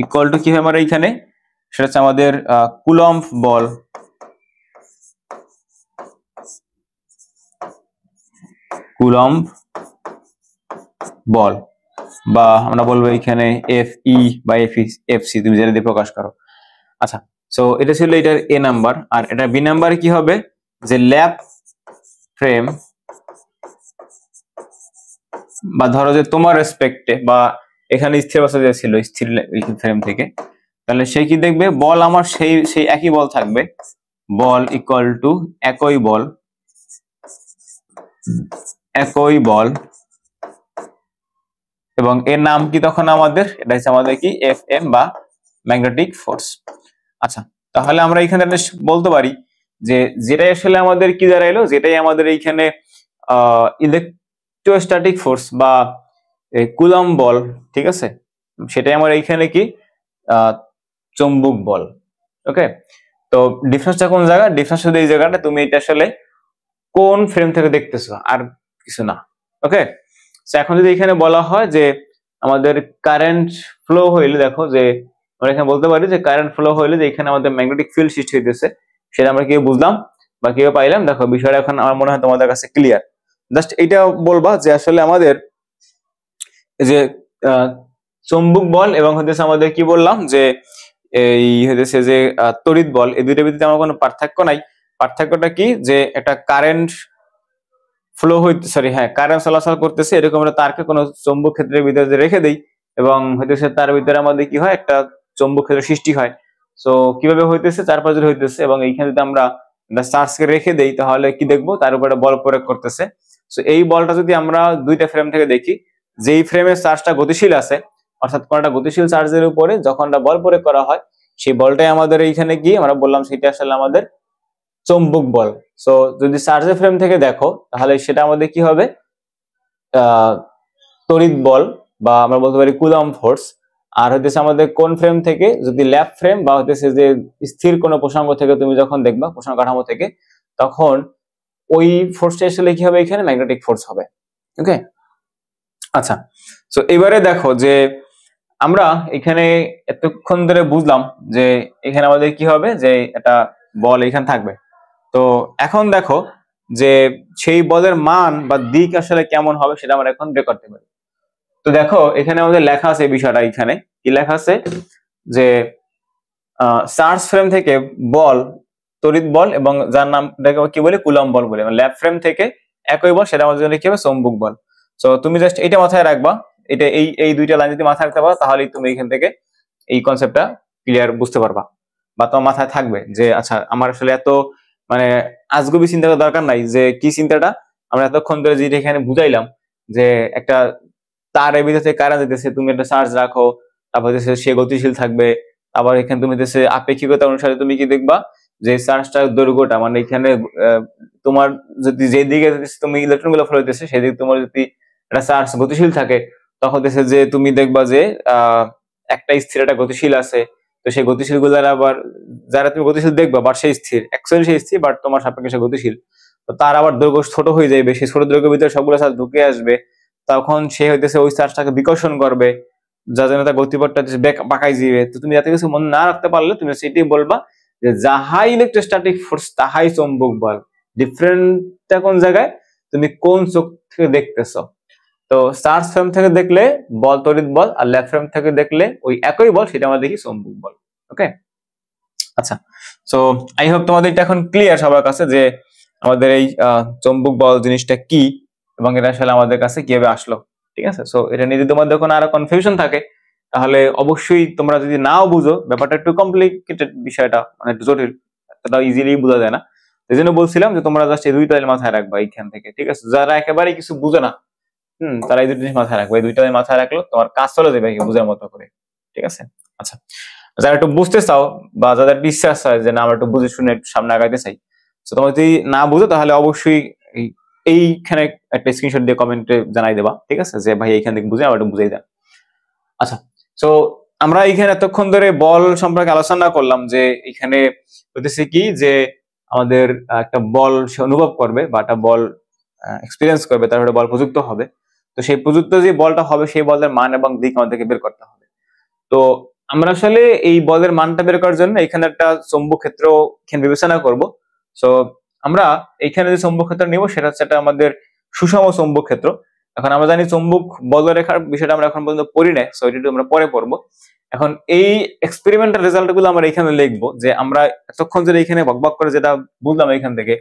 Speaker 1: ইকুয়াল টু কি হবে আমার এইখানে, সেটা হচ্ছে আমাদের কুলম্ব বল, কুলম্ব বল। বা আমরা বলবো এখানে এফ ই বা এফ সি, তুমি যেটা দিয়ে প্রকাশ করো। আচ্ছা, সো এটা ছিল এটার এ নাম্বার। আর এটা বি নাম্বারে কি হবে, যে ল্যাপ ফ্রেম, বা ধরো যে তোমার রেসপেক্টে বা এখানে স্থির অবস্থা যে ছিল স্থির ফ্রেম থেকে, তাহলে সে কি দেখবে, বল আমার সেই সেই একই বল থাকবে, বল ইকুয়াল টু একই বল, একই বল, এবং এর নাম কি তখন আমাদের, এটা হচ্ছে আমাদের কি এফ এম বা ম্যাগনেটিক ফোর্স। আচ্ছা, তাহলে আমরা এখানে বলতে পারি যে যেটাই আসলে আমাদের কি দাঁড়াইলো, যেটাই আমাদের এইখানে ইলেকট্রোস্ট্যাটিক ফোর্স বা কুলম্ব বল, ঠিক আছে, সেটাই আমার এইখানে কি চৌম্বক বল। ওকে, তো ডিফারেন্সটা কোন জায়গা, ডিফারেন্স শুধু এই জায়গাটা, তুমি এটা আসলে কোন ফ্রেম থেকে দেখতেছো আর কিছু না। ওকে, এখন যদি এখানে বলা হয় যে আমাদের কারেন্ট ফ্লো হইলে, দেখো যে আমরা এখানে বলতে পারি যে কারেন্ট ফ্লো হইলে যে এখানে আমাদের ম্যাগনেটিক ফিল্ড সৃষ্টি হইতেছে, সেটা আমরা কিভাবে বুঝলাম বা কিভাবে পাইলাম, দেখো বিষয়টা এখন আমার মনে হয় তোমাদের কাছে ক্লিয়ার। জাস্ট এটা বলবা যে আসলে আমাদের যে চৌম্বক বল এবং হইতেছে আমাদের কি বললাম যে এই হইতেছে যে তড়িৎ বল, এই দুইটার ভিতরে আমার কোনো পার্থক্য নাই। পার্থক্যটা কি, যে একটা কারেন্ট ফ্লো হইতে, সরি হ্যাঁ, কারেন্ট চলাচল করতেছে, এরকম একটা তারকে কোনো চৌম্বক ক্ষেত্রের ভিতরে রেখে দেই এবং হইতেছে তার ভিতরে আমাদের কি হয়, একটা চৌম্বক ক্ষেত্র সৃষ্টি হয়। সো কিভাবে হইতেছে, চারপাশে হইতেছে, এবং এইখানে যদি আমরা চার্জকে রেখে দেই তাহলে কি দেখবো, তার উপরে বল প্রয়োগ করতেছে। সো এই বলটা যদি আমরা দুইটা ফ্রেম থেকে দেখি, যেই ফ্রেমের চার্জটা গতিশীল আছে, অর্থাৎ কোনটা গতিশীল চার্জের উপরে যখন বল প্রয়োগ করা হয়, সেই বলটাই আমাদের এইখানে গিয়ে আমরা বললাম সেটা আসলে আমাদের চৌম্বক বল। সো যদি চার্জের ফ্রেম থেকে দেখো তাহলে সেটা আমাদের কি হবে, তড়িৎ বল, বা আমরা বলতে পারি কুলম্ব ফোর্স। আর হইতেছে আমাদের কোন ফ্রেম থেকে, যদি ল্যাপ ফ্রেম বা হইতেছে যে স্থির কোনো প্রসঙ্গ থেকে তুমি যখন দেখবা, প্রসঙ্গ কাঠামো থেকে, তখন ওই ফোর্সটা আসলে কি হবে, এখানে ম্যাগনেটিক ফোর্স হবে। ওকে, আচ্ছা, সো এবারে দেখো যে আমরা এখানে এতক্ষণ ধরে বুঝলাম যে এখানে আমাদের কি হবে, যে একটা বল এখানে থাকবে। তো এখন দেখো যে সেই বলের মান বা দিক আসলে কেমন হবে সেটা আমরা এখন বের করতে পারি। তো দেখো এখানে আমাদের লেখা আছে, এই বিষয়টা এখানে কি লেখা আছে, যে চার্জ ফ্রেম থেকে বল, তড়িৎ বল, এবং যার নাম কি বলে, কুলম্ব বল বলে, ল্যাব ফ্রেম থেকে একই বল, সেটা আমাদের জন্য কি হবে, চৌম্বক বল। সো তুমি জাস্ট এটা মাথায় রাখবা, এটা এই এই দুইটা লাইন যদি মাথায় রাখতে পারো তাহলেই তুমি এখান থেকে এই কনসেপ্টটা ক্লিয়ার বুঝতে পারবা, বা তোমার মাথায় থাকবে যে আচ্ছা আমার আসলে এত মানে আজগুবি চিন্তা করার দরকার নাই, যে কি চিন্তাটা আমরা এতক্ষণ ধরে যেটা এখানে বুঝাইলাম, যে একটা তারের ভিতরে কারেন্ট দিতেছে, তুমি একটা চার্জ রাখো, তারপর সে গতিশীল থাকবে, আবার এখানে তুমি আপেক্ষিকতা অনুসারে তুমি কি দেখবা, যে চার্জটার দৈর্ঘ্যটা, মানে এখানে তোমার যদি যেদিকে তুমি ইলেকট্রন গুলো ফ্লো হইতেছে সেদিকে তোমার যদি একটা চার্জ গতিশীল থাকে, তখন যে তুমি দেখবা যে একটা স্থির একটা গতিশীল আছে, তো সেই গতিশীল গুলার আবার যারা তুমি গতিশীল দেখবা, বাট সেই স্থির, অ্যাকচুয়ালি সেই স্থির বাট তোমার সাপেক্ষে গতিশীল, তো তার আবার দৈর্ঘ্য ছোট হয়ে যাবে, সেই ছোট দৈর্ঘ্যের ভিতরে সবগুলো চার্জ ঢুকে আসবে, তখন সে হইতেছে ওই চার্জটাকে বিকর্ষণ করবে, যার জন্য তার গতিপথটা বাঁকাই দিবে। তো তুমি যাতে কিছু মনে না রাখতে পারলে তুমি সেটাই বলবা যে যাহাই ইলেকট্রোস্ট্যাটিক ফোর্স তাহাই চৌম্বক বল, ডিফারেন্টটা কোন জায়গায়, তুমি কোন চোখ থেকে দেখতেছো। তো চার্জ ফ্রেম থেকে দেখলে বল তড়িৎ বল, আর ল্যাব ফ্রেম থেকে দেখলে ওই একই বল, সেটা আমরা দেখি চৌম্বক বল। ওকে, আচ্ছা, সো আই হোপ তোমাদের এটা এখন ক্লিয়ার সবার কাছে যে আমাদের এই চৌম্বক বল জিনিসটা কি এবং এটা আসলে আমাদের কাছে কিভাবে আসলো। ঠিক আছে, সো এটা নিয়ে যদি তোমাদের কোনো আরো কনফিউশন থাকে তাহলে অবশ্যই তোমরা যদি নাও বুঝো, ব্যাপারটা একটু কমপ্লিকেটেড, বিষয়টা মানে একটু জটিল, এতটা ইজিলি বোঝা যায় না, এই জন্য বলছিলাম যে তোমরা জাস্ট এই দুইটা মাথায় রাখবা এইখান থেকে। ঠিক আছে, যারা একেবারে কিছু বুঝে না, তারা এই দুটো জিনিস মাথায় রাখবে, এই দুইটা মাথায় রাখলো তোমার কাজ চলে যাবে বোঝার মতো করে। ঠিক আছে, আচ্ছা, যারা একটু বুঝতে চাও বা যাদের একটু ইচ্ছা আছে যে না আমরা একটু বুঝে শুনে সামনে আগাইতে চাই, তো তোমরা যদি না বুঝো তাহলে অবশ্যই এইখানে একটা স্ক্রিনশট দিয়ে কমেন্টে জানাই দেবা। ঠিক আছে, যে ভাই এইখান থেকে বুঝে আমার একটু বুঝাই দেন। আচ্ছা, তো আমরা এইখানে এতক্ষণ ধরে বল সম্পর্কে আলোচনা করলাম, যে এখানে হইতেছে কি যে আমাদের একটা বল সে অনুভব করবে বা একটা বল এক্সপিরিয়েন্স করবে, তারপরে বল প্রযুক্ত হবে। তো সেই প্রযুক্ত যে বলটা হবে সেই বলের মান এবং দিক আমাদেরকে বের করতে হবে। তো আমরা আসলে এই বলের মানটা বের করার জন্য এখানে একটা চৌম্বক ক্ষেত্র বিবেচনা করব। সো আমরা এইখানে যে চৌম্বক ক্ষেত্র নিব সেটা হচ্ছে একটা আমাদের সুষম চৌম্বক ক্ষেত্র। এখন আমরা জানি চুম্বক বলরেখার বিষয়টা আমরা এখন পর্যন্ত পড়ি নাই, সো এটা আমরা পরে পড়বো। এখন এই এক্সপেরিমেন্টাল রেজাল্ট গুলো আমরা এখানে লিখবো, যে আমরা এতক্ষণ যেটা এখানে বকবক করে যেটা বুঝলাম এখান থেকে,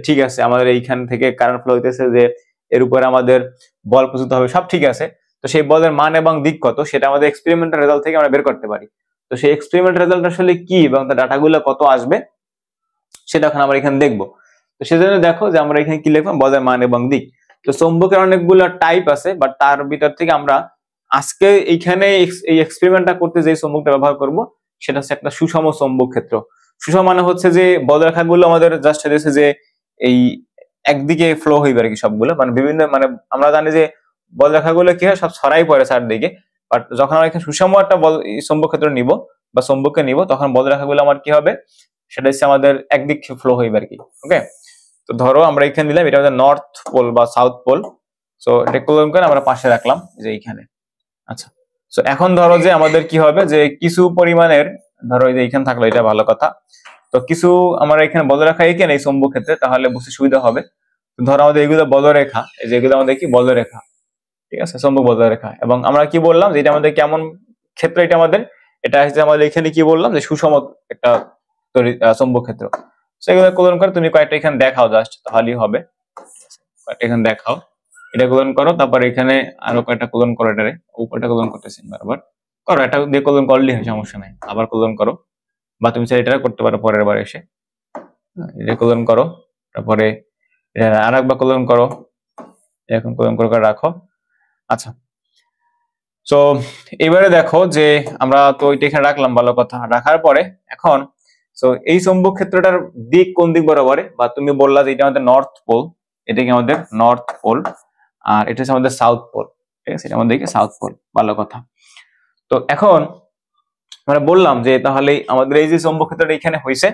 Speaker 1: ঠিক আছে আমাদের এইখান থেকে কারেন্ট ফ্লো হইতেছে, যে এর উপরে আমাদের বল প্রযুক্ত হবে, সব ঠিক আছে। তো সেই বলের মান এবং দিক কত সেটা আমাদের এক্সপেরিমেন্টাল রেজাল্ট থেকে আমরা বের করতে পারি। তো সেই এক্সপেরিমেন্টাল রেজাল্ট আসলে কি এবং তার ডাটাগুলো কত আসবে সেটা এখন আমরা এখানে দেখবো। তো সেজন্য দেখো যে আমরা এখানে কি লিখবো, বলের মান এবং দিক। তো চৌম্বকের অনেকগুলো টাইপ আছে, বাট তার ভিতর থেকে আমরা আজকে এইখানে এই এক্সপেরিমেন্টটা করতে যে চৌম্বকটা ব্যবহার করব সেটা হচ্ছে একটা সুষম চৌম্বক ক্ষেত্র। সুষম মানে হচ্ছে যে বলরেখাগুলো আমাদের জাস্ট হচ্ছে যে এই একদিকে ফ্লো হইবে আর কি, সবগুলো মানে বিভিন্ন মানে আমরা জানি যে বলরেখাগুলো কি হয় সব ছড়াই পড়ে চারদিকে, বাট যখন আমরা এখানে সুষম একটা চৌম্বক ক্ষেত্র নিব বা চৌম্বককে নিব তখন বলরেখাগুলো আমার কি হবে, সেটা হচ্ছে আমাদের একদিক ফ্লো হইবে আর কি। ওকে, তো ধরো আমরা এখানে দিলাম এটা আমাদের নর্থ পোল বা সাউথ পোল, সো এটা কলম করে আমরা পাশে রাখলাম যে এইখানে। আচ্ছা, সো এখন ধরো যে আমাদের কি হবে, যে কিছু পরিমাণের ধরো এই যে এখানে থাকলো, এটা ভালো কথা। তো কিছু আমরা এখানে বলরেখা এখানে এই চৌম্বক ক্ষেত্রে, তাহলে বুঝতে সুবিধা হবে। ধরো আমাদের এগুলো বলরেখা, এই যে এগুলো আমাদের কি বলরেখা, ঠিক আছে, চৌম্বক বলরেখা। এবং আমরা কি বললাম যে এটা আমাদের কেমন ক্ষেত্র, এটা আমাদের এটা হচ্ছে আমাদের এখানে কি বললাম যে সুষম একটা চৌম্বক ক্ষেত্র। সেগুলো কলন করে তুমি কয়েকটা এখানে দেখাও জাস্ট, তাহলেই হবে। কয়েকটা এখানে দেখাও, এটা কলন করো, তারপর এখানে আরো কয়েকটা কলন করো, এটারে উপরটা কলন করতেছেন বারবার করো, এটা দিয়ে কলন করলেই হয়, সমস্যা নাই। আবার কলন করো, বা তুমি চাই এটা করতে পারো পরের বার এসে, এটা কলন করো, তারপরে এটা আর একবার কলন করো, এখন কলন করে রাখো। আচ্ছা, তো এবারে দেখো যে আমরা তো এটা এখানে রাখলাম, ভালো কথা। রাখার পরে এখন তো এই চৌম্বক ক্ষেত্রটার দিক কোন দিক বরাবর, বা তুমি বললা যে এটা আমাদের নর্থ পোল, এটা কি আমাদের নর্থ পোল, আর এটা হচ্ছে আমাদের সাউথ পোল, ঠিক আছে, এটা আমাদের সাউথ পোল, ভালো কথা। তো এখন আমরা বললাম যে তাহলে আমাদের এই যে চৌম্বক ক্ষেত্রটা এখানে হয়েছে,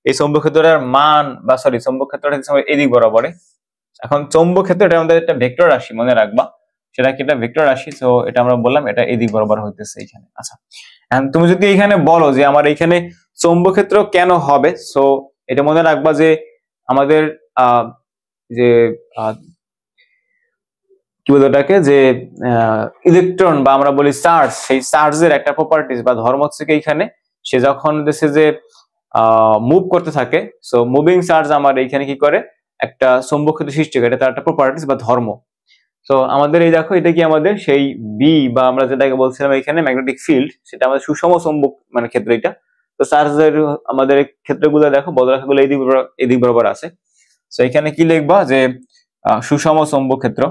Speaker 1: এই চৌম্বক ক্ষেত্রটার মান বা সরি চৌম্বক ক্ষেত্রটা হচ্ছে এই দিক বরাবরে। এখন চৌম্বক ক্ষেত্র এটা আমাদের একটা ভেক্টর রাশি, মনে রাখবা সেটা কি একটা ভেক্টর রাশি। তো এটা আমরা বললাম এটা এদিক বরাবর হইতেছে এখানে। আচ্ছা, এখন তুমি যদি এখানে বলো যে আমার এখানে চৌম্বক ক্ষেত্র কেন হবে, সো এটা মনে রাখবা যে আমাদের যে কি বলবো এটাকে, যে ইলেকট্রন বা আমরা বলি চার্জ, সেই চার্জের একটা প্রপার্টিজ বা ধর্ম হচ্ছে এইখানে সে যখন দেশে যে মুভ করতে থাকে, সো মুভিং চার্জ আমার এইখানে কি করে একটা চৌম্বক ক্ষেত্র সৃষ্টি করে, এটা তার একটা প্রপার্টিজ বা ধর্ম। তো আমাদের এই দেখো এটা কি আমাদের সেই বি বা আমরা যেটাকে বলছিলাম এখানে ম্যাগনেটিক ফিল্ড, সেটা আমাদের সুষম চৌম্বক মানে ক্ষেত্র এটা। তো চার্জের আমাদের ক্ষেত্রগুলো দেখো বলরেখাগুলো এদিক বরাবর আছে। তো এখানে কি লিখবা যে সুষম চৌম্বক ক্ষেত্র,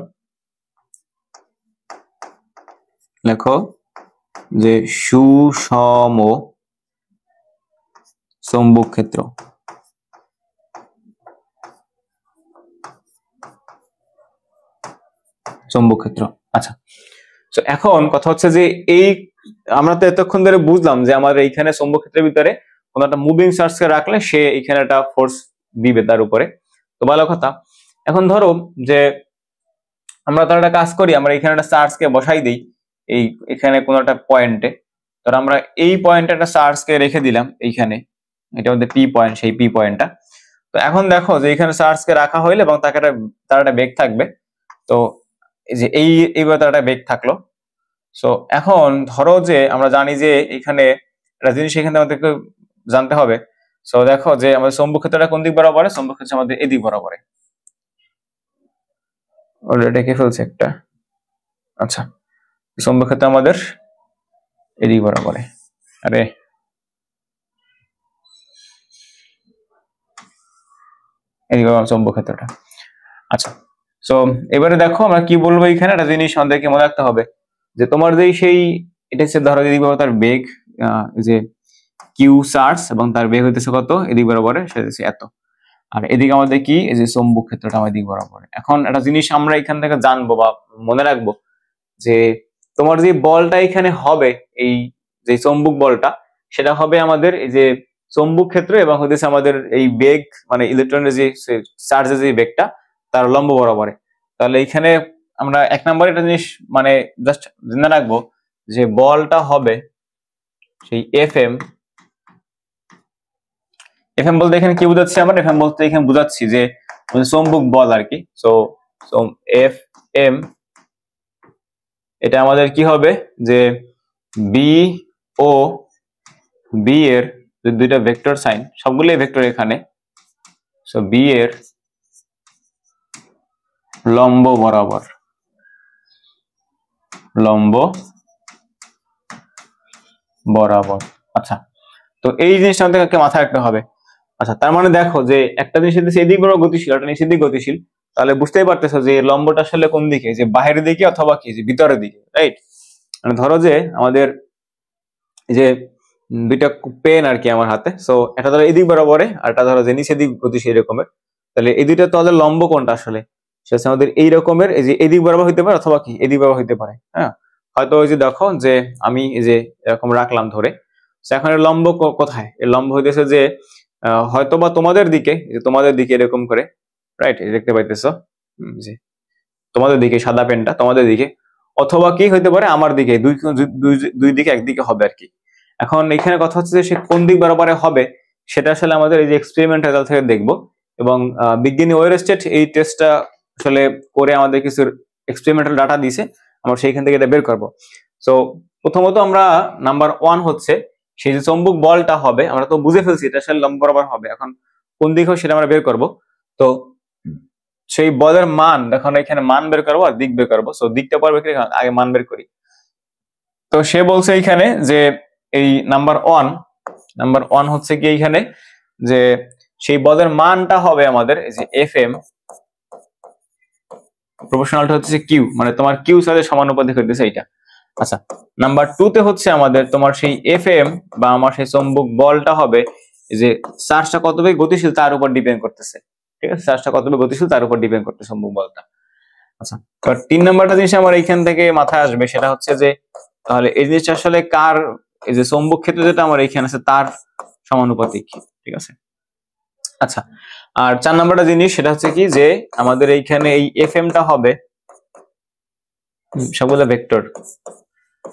Speaker 1: লেখো যে সুষম চৌম্বক ক্ষেত্র। চৌম্বক ক্ষেত্র, আচ্ছা। তো এখন কথা হচ্ছে যে এই আমরা তো এতক্ষণ ধরে বুঝলাম যে আমাদের এইখানে চৌম্বক ক্ষেত্রের ভিতরে কোন একটা মুভিং চার্জকে রাখলে সে এখানে একটা ফোর্স দিবে তার উপরে, তো ভালো কথা। এখন ধরো যে আমরা তার একটা কাজ করি, আমরা এখানে একটা চার্জকে বসাই দিই এই এখানে কোন একটা পয়েন্টে। ধর আমরা এই পয়েন্টে একটা চার্জকে রেখে দিলাম এইখানে, এটা আমাদের পি পয়েন্ট, সেই পি পয়েন্টটা। তো এখন দেখো যে এখানে চার্জকে রাখা হইলে এবং তার একটা বেগ থাকবে। তো এই যে এইবার তার একটা বেগ থাকলো। সো এখন ধরো যে আমরা জানি যে এখানে একটা জিনিস এখানে আমাদেরকে জানতে হবে। সো দেখো যে আমাদের চৌম্বক ক্ষেত্রটা কোন দিক বরাবর, চৌম্বক ক্ষেত্র আমাদের এদিক বরাবর, অলরেডি এঁকে ফেলছে একটা। আচ্ছা, চৌম্বক ক্ষেত্র আমাদের এদিক বরাবর, আরে এদিক বরাবর চৌম্বক ক্ষেত্রটা। আচ্ছা, সো এবারে দেখো আমরা কি বলবো, এখানে একটা জিনিস আমাদেরকে মনে রাখতে হবে যে তোমার যে সেই এটা হচ্ছে ধরো এদিক বরাবর তার বেগ যে কিউ চার্জ এবং তার বেগ হইতেছে কত এদিক বরাবর, সেটা হচ্ছে এত। আর এদিকে আমাদের কি এই যে চৌম্বক ক্ষেত্রটা আমাদের দিক বরাবর। এখন একটা জিনিস আমরা এখান থেকে জানবো বা মনে রাখবো যে তোমার যে বলটা এখানে হবে, এই যে চৌম্বক বলটা সেটা হবে আমাদের এই যে চৌম্বক ক্ষেত্র এবং হইতেছে আমাদের এই বেগ মানে ইলেকট্রনের যে চার্জের যে বেগটা তার লম্ব বরাবরে। তাহলে এখানে আমরা এক নম্বর একটা জিনিস মানে জাস্ট জেনে রাখবো যে বলটা হবে সেই এফ এম বলতে এখানে কি বোঝাচ্ছি, আমরা এফ এম বলতে এখানে বোঝাচ্ছি যে চৌম্বক বল আর কি। সো এফ এম এটা আমাদের কি হবে যে বি ও বি এর দুইটা ভেক্টর সাইন, সবগুলোই ভেক্টর এখানে, সো বি এর লম্ব বরাবর, লম্ব বরাবর। আচ্ছা, তো এই জিনিসটা আমাদেরকে মাথায় রাখতে হবে। আচ্ছা, তার মানে দেখো যে একটা জিনিস এদিক বরাবর গতিশীল, একটা নিচের দিকে গতিশীল, তাহলে বুঝতেই পারতেছো যে লম্বটা আসলে কোন দিকে, যে বাহিরের দিকে অথবা কি যে ভিতরের দিকে, রাইট? মানে ধরো যে আমাদের এই যে দুইটা পেন আর কি আমার হাতে, সো এটা ধরো এদিক বরাবরে আর এটা ধরো যে নিচের দিক গতিশীল এরকমের, তাহলে এই দুইটা তো আমাদের লম্ব কোনটা আসলে, সেটা হচ্ছে আমাদের এই রকমের, এই যে এদিক বরাবর হইতে পারে অথবা কি এদিক বরাবর হইতে পারে। হ্যাঁ, হয়তো ওই যে দেখো যে আমি এই যে এরকম রাখলাম ধরে, এখন এর লম্ব কোথায়, এর লম্ব হইতেছে যে হয়তো বা তোমাদের দিকে, তোমাদের দিকে এরকম করে, রাইট? দেখতে পাইতেছো যে তোমাদের দিকে সাদা পেনটা তোমাদের দিকে, অথবা কি হইতে পারে আমার দিকে, দুই দিকে একদিকে হবে আর কি। এখন এখানে কথা হচ্ছে যে সে কোন দিক বরাবরে হবে সেটা আসলে আমাদের এই যে এক্সপেরিমেন্ট রেজাল্ট থেকে দেখবো, এবং বিজ্ঞানী ওয়েরস্টেড এই টেস্টটা আসলে করে আমাদের কিছু এক্সপেরিমেন্টাল ডাটা দিয়েছে, আমরা সেইখান থেকে এটা বের করবো। সো প্রথমত আমরা নাম্বার 1 হচ্ছে সেই যে চৌম্বক বলটা হবে, আমরা তো বুঝে ফেলছি এটা আসলে লম্ব বরাবর হবে, এখন কোন দিক হবে সেটা আমরা বের করব। তো সেই বলের মান, এখন এখানে মান বের করবো আর দিক বের করবো। সো দিকটা পর বের করি, আগে মান বের করি। তো সে বলছে এইখানে যে এই নাম্বার 1 হচ্ছে কি এইখানে যে সেই বলের মানটা হবে আমাদের এই যে এফ এম প্রপোর্শনালটা হচ্ছে কিউ, মানে তোমার কিউ সাথে সমানুপাতিক হইতেছে এইটা। আচ্ছা, নাম্বার 2 তে হচ্ছে আমাদের তোমার সেই এফ এম বা আমার সেই চৌম্বক বলটা হবে যে চার্জটা কত বেগে গতিশীল তার উপর ডিপেন্ড করতেছে, ঠিক আছে? চার্জটা কত বেগে গতিশীল তার উপর ডিপেন্ড করতেছে চৌম্বক বলটা। আচ্ছা, তো 3 নাম্বারটা জিনিস আমার এইখান থেকে মাথায় আসবে, সেটা হচ্ছে যে তাহলে এই জিনিসটা আসলে কার, এই যে চৌম্বক ক্ষেত্র যেটা আমার এইখানে আছে তার সমানুপাতিক, ঠিক আছে? আচ্ছা, আর 4 নাম্বারটা জিনিস সেটা হচ্ছে কি যে আমাদের এইখানে এই এফ এমটা হবে সবগুলো ভেক্টর,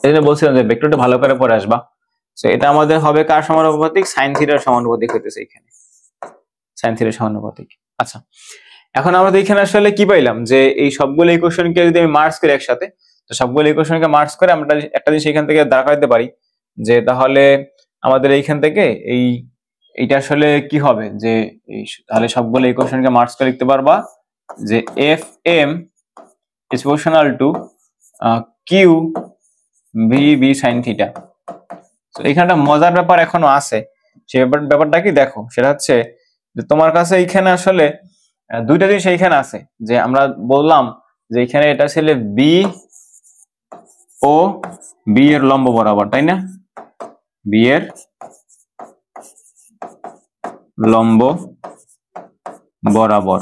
Speaker 1: এই জন্য বলছিলাম যে ভেক্টরটা ভালো করে পড়ে আসবা। তো এটা আমাদের হবে কার সমানুপাতিক, সাইন থিটার সমানুপাতিক হইতেছে এখানে, সাইন থিটার সমানুপাতিক। আচ্ছা, এখন আমরা এখানে আসলে কি পাইলাম যে এই সবগুলো ইকুয়েশনকে যদি আমি মার্জ করি একসাথে, তো সবগুলো ইকুয়েশনকে মার্জ করে আমরা একটা জিনিস এখান থেকে দাঁড় করাতে পারি যে তাহলে আমাদের এইখান থেকে এইটা আসলে কি হবে যে তাহলে সবগুলো ইকুয়েশনকে মার্জ করে লিখতে পারবা যে F M is proportional to Q V B sine theta. তো এখানে একটা মজার ব্যাপার এখনো আছে, সেই ব্যাপারটা কি দেখো, সেটা হচ্ছে যে তোমার কাছে এইখানে আসলে দুইটা জিনিস এইখানে আছে, যে আমরা বললাম যে এখানে এটা ছিল বি ও বি এর লম্ব বরাবর, তাই না? বি এর লম্ব বরাবর।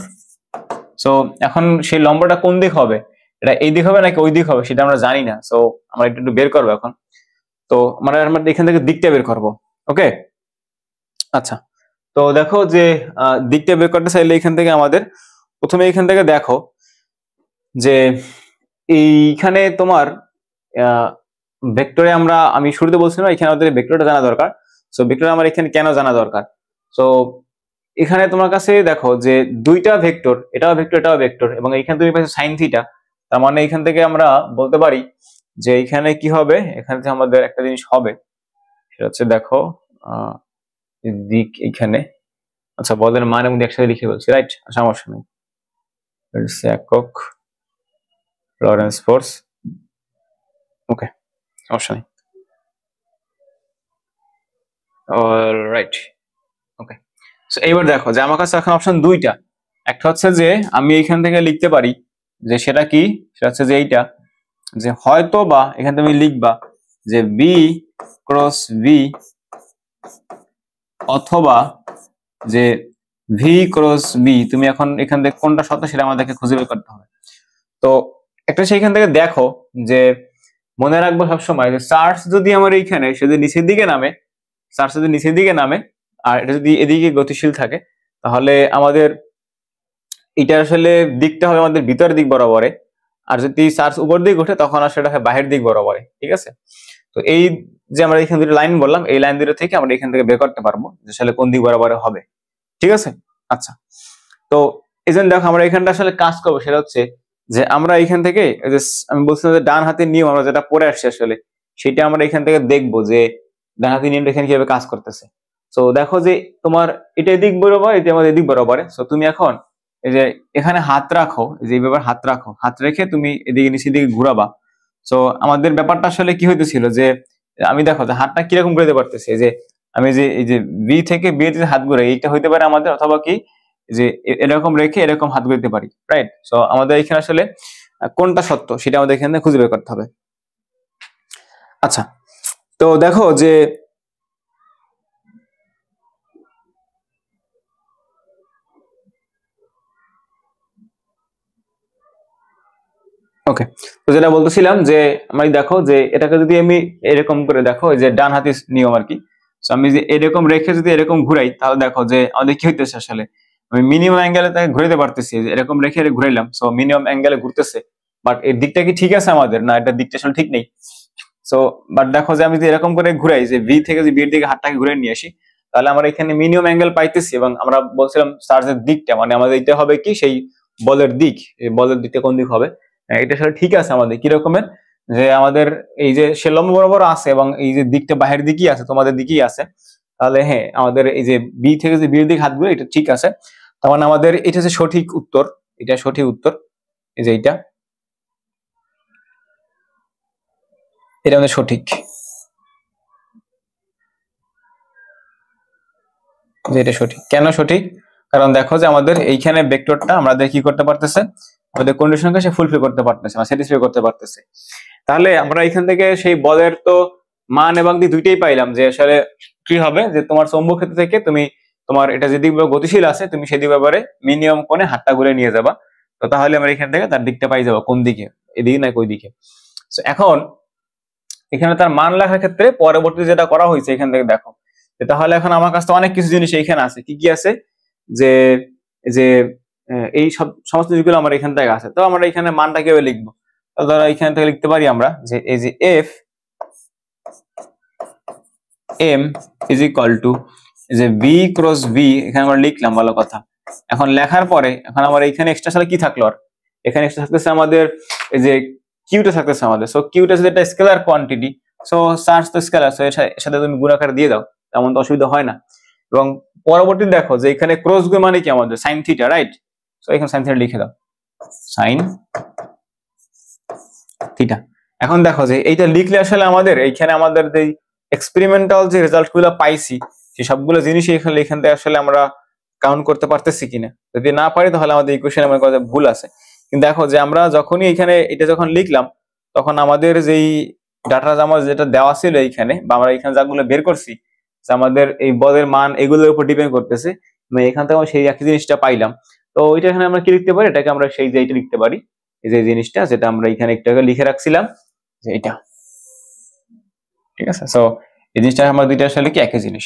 Speaker 1: সো এখন সেই লম্বটা কোন দিক হবে, এটা এই দিক হবে নাকি ওই দিক হবে সেটা আমরা জানি না। সো আমরা একটু বের করবো এখন। তো আমরা এখান থেকে দিকটা বের করবো, ওকে? আচ্ছা, তো দেখো যে দিকটা বের করতে চাইলে এখান থেকে আমাদের প্রথমে এখান থেকে দেখো যে এইখানে তোমার ভেক্টরে আমি শুরুতে বলছিলাম এখানে আমাদের ভেক্টরটা জানা দরকার। সো ভেক্টর আমার এখানে কেন জানা দরকার, সো এখানে তোমার কাছে দেখো যে দুইটা ভেক্টর, এটাও ভেক্টর এটাও ভেক্টর, এবং এখানে তুমি পাচ্ছ সাইন থিটা, তার মানে এখান থেকে আমরা বলতে পারি যে এখানে কি হবে, এখানে আমাদের একটা জিনিস হবে সেটা হচ্ছে দেখো দিক এখানে, আচ্ছা বলের মান এবং একসাথে লিখে বলছি, রাইট? সমস্যা নেই, একক লরেন্স ফোর্স, ওকে, সমস্যা নেই, অলরাইট, ওকে। সো এইবার দেখো যে আমার কাছে এখন অপশন দুইটা, একটা হচ্ছে যে আমি এখান থেকে লিখতে পারি যে সেটা কি, সেটা হচ্ছে যে এইটা, যে হয়তো বা এখানে তুমি লিখবা যে বি ক্রস ভি অথবা যে ভি ক্রস বি, তুমি এখন এখান থেকে কোনটা সত্য সেটা আমাদেরকে খুঁজে বের করতে হবে। তো একটা সেইখান থেকে দেখো যে মনে রাখবো সবসময় যে চার্জ যদি আমার এইখানে সে যদি নিচের দিকে নামে, চার্জ যদি নিচের দিকে নামে আর এটা যদি এদিকে গতিশীল থাকে, তাহলে আমাদের এটা আসলে দিকটা হবে আমাদের ভিতরের দিক বরাবরে, আর যদি চার্জ উপর দিকে ওঠে তখন আর সেটা হয় বাহির দিক বরাবরে, ঠিক আছে? তো এই যে আমরা এখানে দুটো লাইন বললাম, এই লাইন দুটো থেকে আমরা এখান থেকে বের করতে পারবো যে আসলে কোন দিক বরাবরে হবে, ঠিক আছে? আচ্ছা, তো এই জন্য দেখো আমরা এখানটা আসলে কাজ করবো, সেটা হচ্ছে যে আমরা এখান থেকে আমি বলছিলাম যে ডান হাতের নিয়ম আমরা যেটা পড়ে আসছি আসলে সেটা আমরা এখান থেকে দেখবো যে ডান হাতের নিয়মটা এখানে কিভাবে কাজ করতেছে। তো দেখো যে তোমার এটা এদিক বরাবর, এটা আমাদের এদিক বরাবর। তো তুমি এখন এই যে এখানে হাত রাখো, যে এইভাবে হাত রাখো, হাত রেখে তুমি এদিকে নিচের দিকে ঘুরাবা। তো আমাদের ব্যাপারটা আসলে কি হইতেছিল যে আমি দেখো যে হাতটা কিরকম ঘুরাতে পারতেছি, যে আমি যে এই যে বি থেকে বি এর হাত ঘুরাই, এইটা হইতে পারে আমাদের, অথবা কি যে এরকম রেখে এরকম হাত ঘুরাতে পারি, রাইট? সো আমাদের এখানে আসলে কোনটা সত্য সেটা আমাদের এখানে খুঁজে বের করতে হবে। আচ্ছা, তো দেখো যে ওকে, তো যেটা বলতেছিলাম যে আমি দেখো যে এটাকে যদি আমি এরকম করে দেখো, যে ডান হাতি নিয়ম আর কি। তো আমি যে এরকম রেখে যদি এরকম ঘুরাই, তাহলে দেখো যে আমাদের কি হইতেছে আসলে আমি মিনিমাম অ্যাঙ্গেলে তাকে ঘুরাতে পারতেছি, যে এরকম রেখে ঘুরাইলাম, সো মিনিমাম অ্যাঙ্গেলে ঘুরতেছে। বাট এর দিকটা কি ঠিক আছে আমাদের? না, এটার দিকটা আসলে ঠিক নেই। সো বাট দেখো যে আমি যদি এরকম করে ঘুরাই, যে ভি থেকে যে বির দিকে হাতটাকে ঘুরে নিয়ে আসি, তাহলে আমরা এখানে মিনিমাম অ্যাঙ্গেল পাইতেছি। এবং আমরা বলছিলাম চার্জের দিকটা, মানে আমাদের এটা হবে কি সেই বলের দিক, এই বলের দিকটা কোন দিক হবে, এটা আসলে ঠিক আছে আমাদের কি রকমের, যে আমাদের এই যে সে লম্ব বরাবর আছে এবং এই যে দিকটা বাহির দিকেই আছে, তোমাদের দিকেই আছে। তাহলে হ্যাঁ, আমাদের এই যে বি থেকে যে বির দিকে হাতগুলো, এটা ঠিক আছে। তার মানে আমাদের এটা হচ্ছে সঠিক উত্তর, এটা সঠিক উত্তর। এই যে এটা আমাদের সঠিক, যে এটা সঠিক। কেন সঠিক? কারণ দেখো যে আমাদের এইখানে ভেক্টরটা আমাদের কি করতে পারতেছে, আমাদের কন্ডিশনকে সে ফুলফিল করতে পারতেছে বা স্যাটিসফাই করতে পারতেছে। তাহলে আমরা এখান থেকে সেই বলের তো মান এবং দিক দুইটাই পাইলাম, যে আসলে কি হবে, যে তোমার চৌম্বক ক্ষেত্র থেকে তুমি তোমার এটা যেদিক গতিশীল আছে তুমি সেদিক ব্যাপারে মিনিমাম কোণে হাতটা ঘুরে নিয়ে যাবা। তো তাহলে আমরা এখান থেকে তার দিকটা পাই যাবো, কোন দিকে, এদিকে না ওই দিকে। এখন এখানে তার মান লেখার ক্ষেত্রে পরবর্তী যেটা করা হয়েছে এখান থেকে দেখো, তাহলে এখন আমার কাছে অনেক কিছু জিনিস এইখানে আছে। কি কি আছে? যে যে এই সব সমস্ত জিনিসগুলো আমার এখান থেকে আছে। তো আমরা এখানে মানটা কিভাবে লিখবো? তো ধরো এখান থেকে লিখতে পারি আমরা যে এই যে F M is equal to যে বি ক্রস বি, এখানে আমরা লিখলাম, ভালো কথা। এখন লেখার পরে এখন আমার এখানে এক্সট্রা সাথে কি থাকলো? আর এখানে এক্সট্রা থাকতেছে আমাদের এই যে কিউটা থাকতেছে আমাদের। সো কিউটা যেটা স্কেলার কোয়ান্টিটি, সো চার্জ তো স্কেলার, সো এর সাথে তুমি গুণাকার দিয়ে দাও, তেমন তো অসুবিধা হয় না। এবং পরবর্তী দেখো যে এখানে ক্রস গুণ মানে কি আমাদের সাইন থিটা, রাইট? সো এখানে সাইন থিটা লিখে দাও, সাইন থিটা। এখন দেখো যে এইটা লিখলে আসলে আমাদের এইখানে আমাদের যে এক্সপেরিমেন্টাল যে রেজাল্ট গুলো পাইছি সে সবগুলো জিনিসই এখানে এখান থেকে আসলে আমরা কাউন্ট করতে পারতেছি কিনা। যদি না পারি তাহলে আমাদের ইকুয়েশনে মনে করো ভুল আছে। কিন্তু দেখো যে আমরা যখনই এখানে এটা যখন লিখলাম, তখন আমাদের যেই ডাটা আমার যেটা দেওয়া ছিল এইখানে, বা আমরা এখানে যাগুলো বের করছি, যে আমাদের এই বলের মান এগুলোর উপর ডিপেন্ড করতেছে, মানে এখান থেকে আমরা সেই একই জিনিসটা পাইলাম। তো ওইটা এখানে আমরা কি লিখতে পারি? এটাকে আমরা সেই যে এইটা লিখতে পারি, এই যে জিনিসটা যেটা আমরা এখানে একটু আগে লিখে রাখছিলাম, যে এটা, ঠিক আছে। সো এই জিনিসটা আমরা দুইটা আসলে কি একই জিনিস।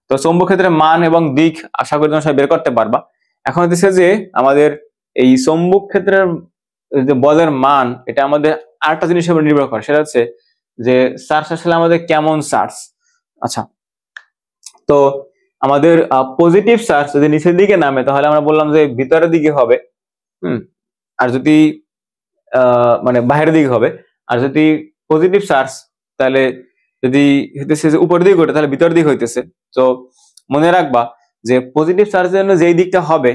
Speaker 1: তো চৌম্বক ক্ষেত্রের মান এবং দিক আশা করি তোমরা সবাই বের করতে পারবা। এখন হচ্ছে যে আমাদের এই চৌম্বক ক্ষেত্রের যে বলের মান, এটা আমাদের আরেকটা জিনিসের উপর নির্ভর করে, সেটা হচ্ছে যে চার্জ আসলে আমাদের কেমন চার্জ। আচ্ছা, তো আমাদের পজিটিভ চার্জ যদি নিচের দিকে নামে তাহলে আমরা বললাম যে ভিতরের দিকে হবে, আর যদি মানে বাইরের দিকে হবে। আর যদি পজিটিভ চার্জ তাহলে যদি হইতেছে যে উপর দিকে ওঠে তাহলে ভিতর দিকে হইতেছে। তো মনে রাখবা যে পজিটিভ চার্জের জন্য যেই দিকটা হবে,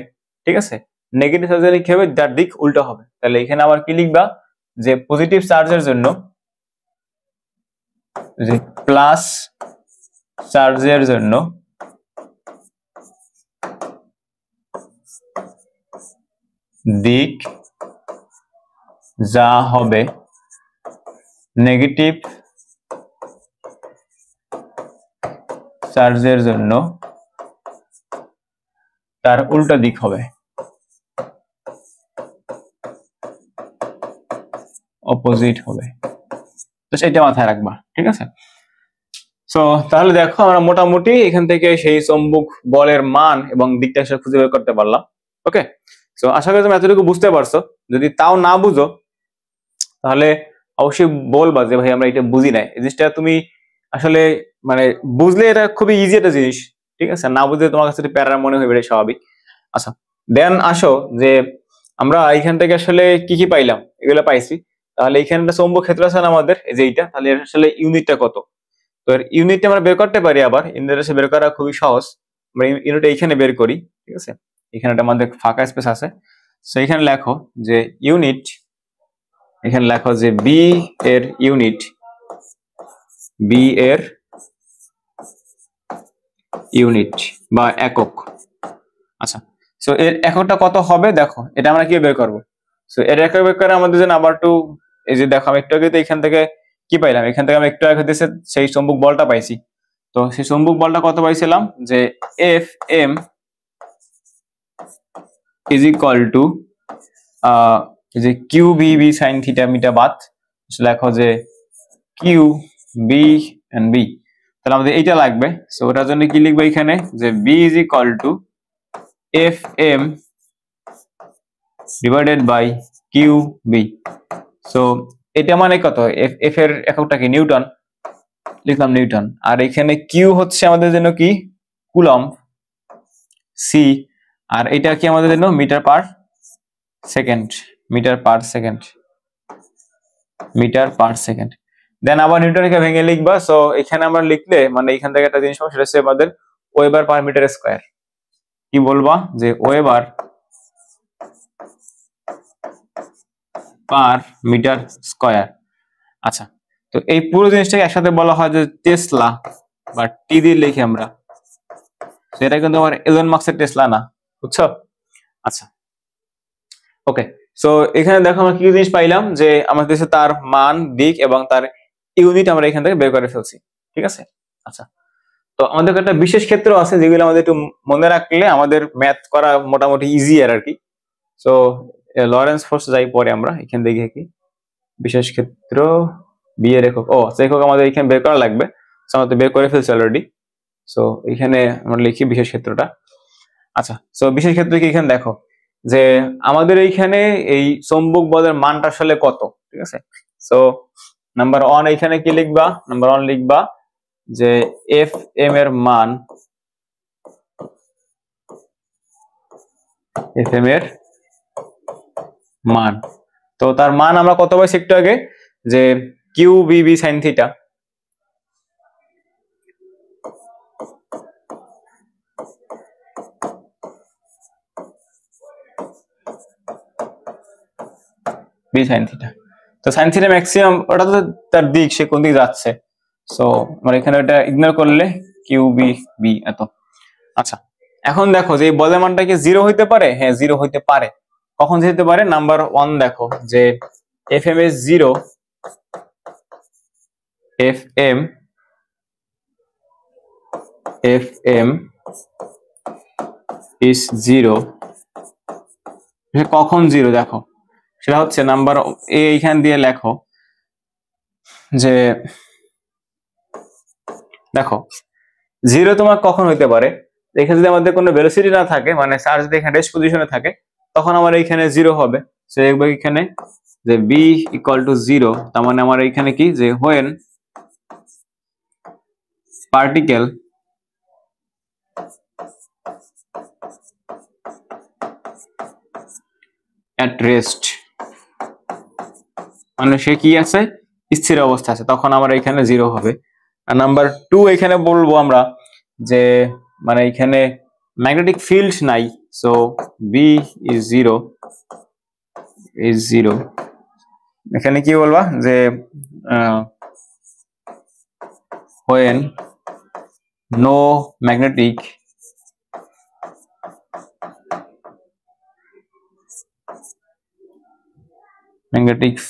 Speaker 1: ঠিক আছে, নেগেটিভ চার্জের কি হবে, তার দিক উল্টো হবে। তাহলে এখানে আবার কি লিখবা, যে পজিটিভ চার্জের জন্য, যে প্লাস চার্জের জন্য দিক যা হবে নেগেটিভ চার্জের জন্য তার উল্টো দিক হবে, অপোজিট হবে। তো সেটা মাথায় রাখবা, ঠিক আছে। সো তাহলে দেখো আমরা মোটামুটি এখান থেকে সেই চৌম্বক বলের মান এবং দিকটা খুঁজে বের করতে পারলাম। ওকে, সো আশা করি তুমি এতটুকু বুঝতে পারছো। যদি তাও না বুঝো তাহলে অবশ্যই বলবা যে ভাই আমরা এটা বুঝি নাই। এই জিনিসটা তুমি আসলে মানে বুঝলে এটা খুবই ইজি একটা জিনিস, ঠিক আছে। না বুঝলে তোমার কাছে প্যারা মনে হবে, এটা স্বাভাবিক। আচ্ছা, দেন আসো যে আমরা এখান থেকে আসলে কি কি পাইলাম, এগুলো পাইছি। তাহলে এখানে একটা চৌম্বক ক্ষেত্র আছে না আমাদের, এই যে এইটা, তাহলে এর আসলে ইউনিটটা কত? তো এর ইউনিটটা আমরা বের করতে পারি, আবার ইউনিট বের করা খুবই সহজ। আমরা ইউনিট এইখানে বের করি, ঠিক আছে? এখানে আমাদের ফাঁকা স্পেস আছে, সো এখানে লেখো যে ইউনিট, এখানে লেখো যে বি এর ইউনিট, বি এর ইউনিট বা একক। আচ্ছা, সো এর এককটা কত হবে দেখো, এটা আমরা কি বের করব? সো এর একক বের করে আমাদের জন্য আবার একটু, এই যে দেখো আমি একটু আগে তো এখান থেকে কি পাইলাম, এখান থেকে আমরা একটু আগে হইতেছে সেই চৌম্বক বলটা পাইছি। তো সেই চৌম্বক বলটা কত পাইছিলাম, যে F M is equal to যে Q B B sine theta মিটা বাদ, লেখো যে কিউ বি এন্ড বি। তাহলে আমাদের এইটা লাগবে। সো ওটার জন্য কি লিখবো এখানে, যে B is equal to F M divided by Q B. So এটা মানে কত, এফ এর এককটা কি, নিউটন, লিখলাম নিউটন। আর এখানে কিউ হচ্ছে আমাদের জন্য কি, কুলম্ব, সি। আর এটা কি আমাদের জন্য metre per second, metre per second, metre per second. Then আবার নিউটনকে ভেঙে লিখবা। সো এখানে আমরা লিখলে মানে এখান থেকে একটা জিনিস পাবো, সেটা হচ্ছে আমাদের ওয়েবার পার মিটার স্কয়ার। কি বলবা, যে ওয়েবার পার মিটার স্কয়ার। আচ্ছা, তো এই পুরো জিনিসটাকে একসাথে বলা হয় যে টেসলা, বা টি দিয়ে লিখি আমরা। সেটা কিন্তু আমার এলন মাস্কের টেসলা না, বুঝছো? আচ্ছা, ওকে। সো এখানে দেখো আমরা কি জিনিস পাইলাম, যে আমাদের দেশে তার মান, দিক এবং তার ইউনিট আমরা এখান থেকে বের করে ফেলছি, ঠিক আছে? আচ্ছা, তো আমাদের একটা বিশেষ ক্ষেত্র আছে যেগুলো আমাদের একটু মনে রাখলে আমাদের ম্যাথ করা মোটামুটি ইজি আর কি। সো লরেন্স ফোর্স যাই পরে আমরা এখান থেকে কি বিশেষ ক্ষেত্র বি এর একক, ও একক আমাদের এখানে বের করা লাগবে। সো আমরা তো বের করে ফেলছি অলরেডি। সো এখানে আমরা লিখি বিশেষ ক্ষেত্রটা। আচ্ছা, সো বিশেষ ক্ষেত্রে কি, এখানে দেখো যে আমাদের এইখানে এই চৌম্বক বলের মানটা আসলে কত, ঠিক আছে? সো নাম্বার 1 এখানে কি লিখবা, নাম্বার 1 লিখবা যে এফ এম এর মান, এফ এম এর মান। তো তার মান আমরা কত পাইছি একটু আগে, যে Q B B sine theta. B sine theta, তো সাইন থিটা ম্যাক্সিমাম, ওটা তো তার দিক, সে কোন দিকে যাচ্ছে। সো আমরা এখানে এটা ইগনোর করলে কিউ বি বি এত। আচ্ছা, এখন দেখো যে এই বলের মানটা কি জিরো হইতে পারে? হ্যাঁ, জিরো হইতে পারে। কখন যেতে পারে? নাম্বার 1 দেখো যে F M is zero, F M, F M is zero. কখন জিরো দেখো, সেটা হচ্ছে নাম্বার এইখান দিয়ে লেখো যে দেখো জিরো তোমার কখন হইতে পারে, এখানে যদি আমাদের কোনো ভেলোসিটি না থাকে, মানে চার্জ যদি এখানে রেস্ট পজিশনে থাকে, তখন আমার এইখানে জিরো হবে। সো দেখবো এখানে যে বি ইকুয়াল টু জিরো, তার মানে আমার এইখানে কি, যে হোয়েন পার্টিকেল এট রেস্ট, মানে সে কি আছে, স্থির অবস্থা আছে, তখন আমার এখানে জিরো হবে। আর নাম্বার 2 এখানে বলবো আমরা যে মানে এখানে ম্যাগনেটিক ফিল্ড নাই। So B is zero, is zero. এখানে কি বলবা, যে when no magnetic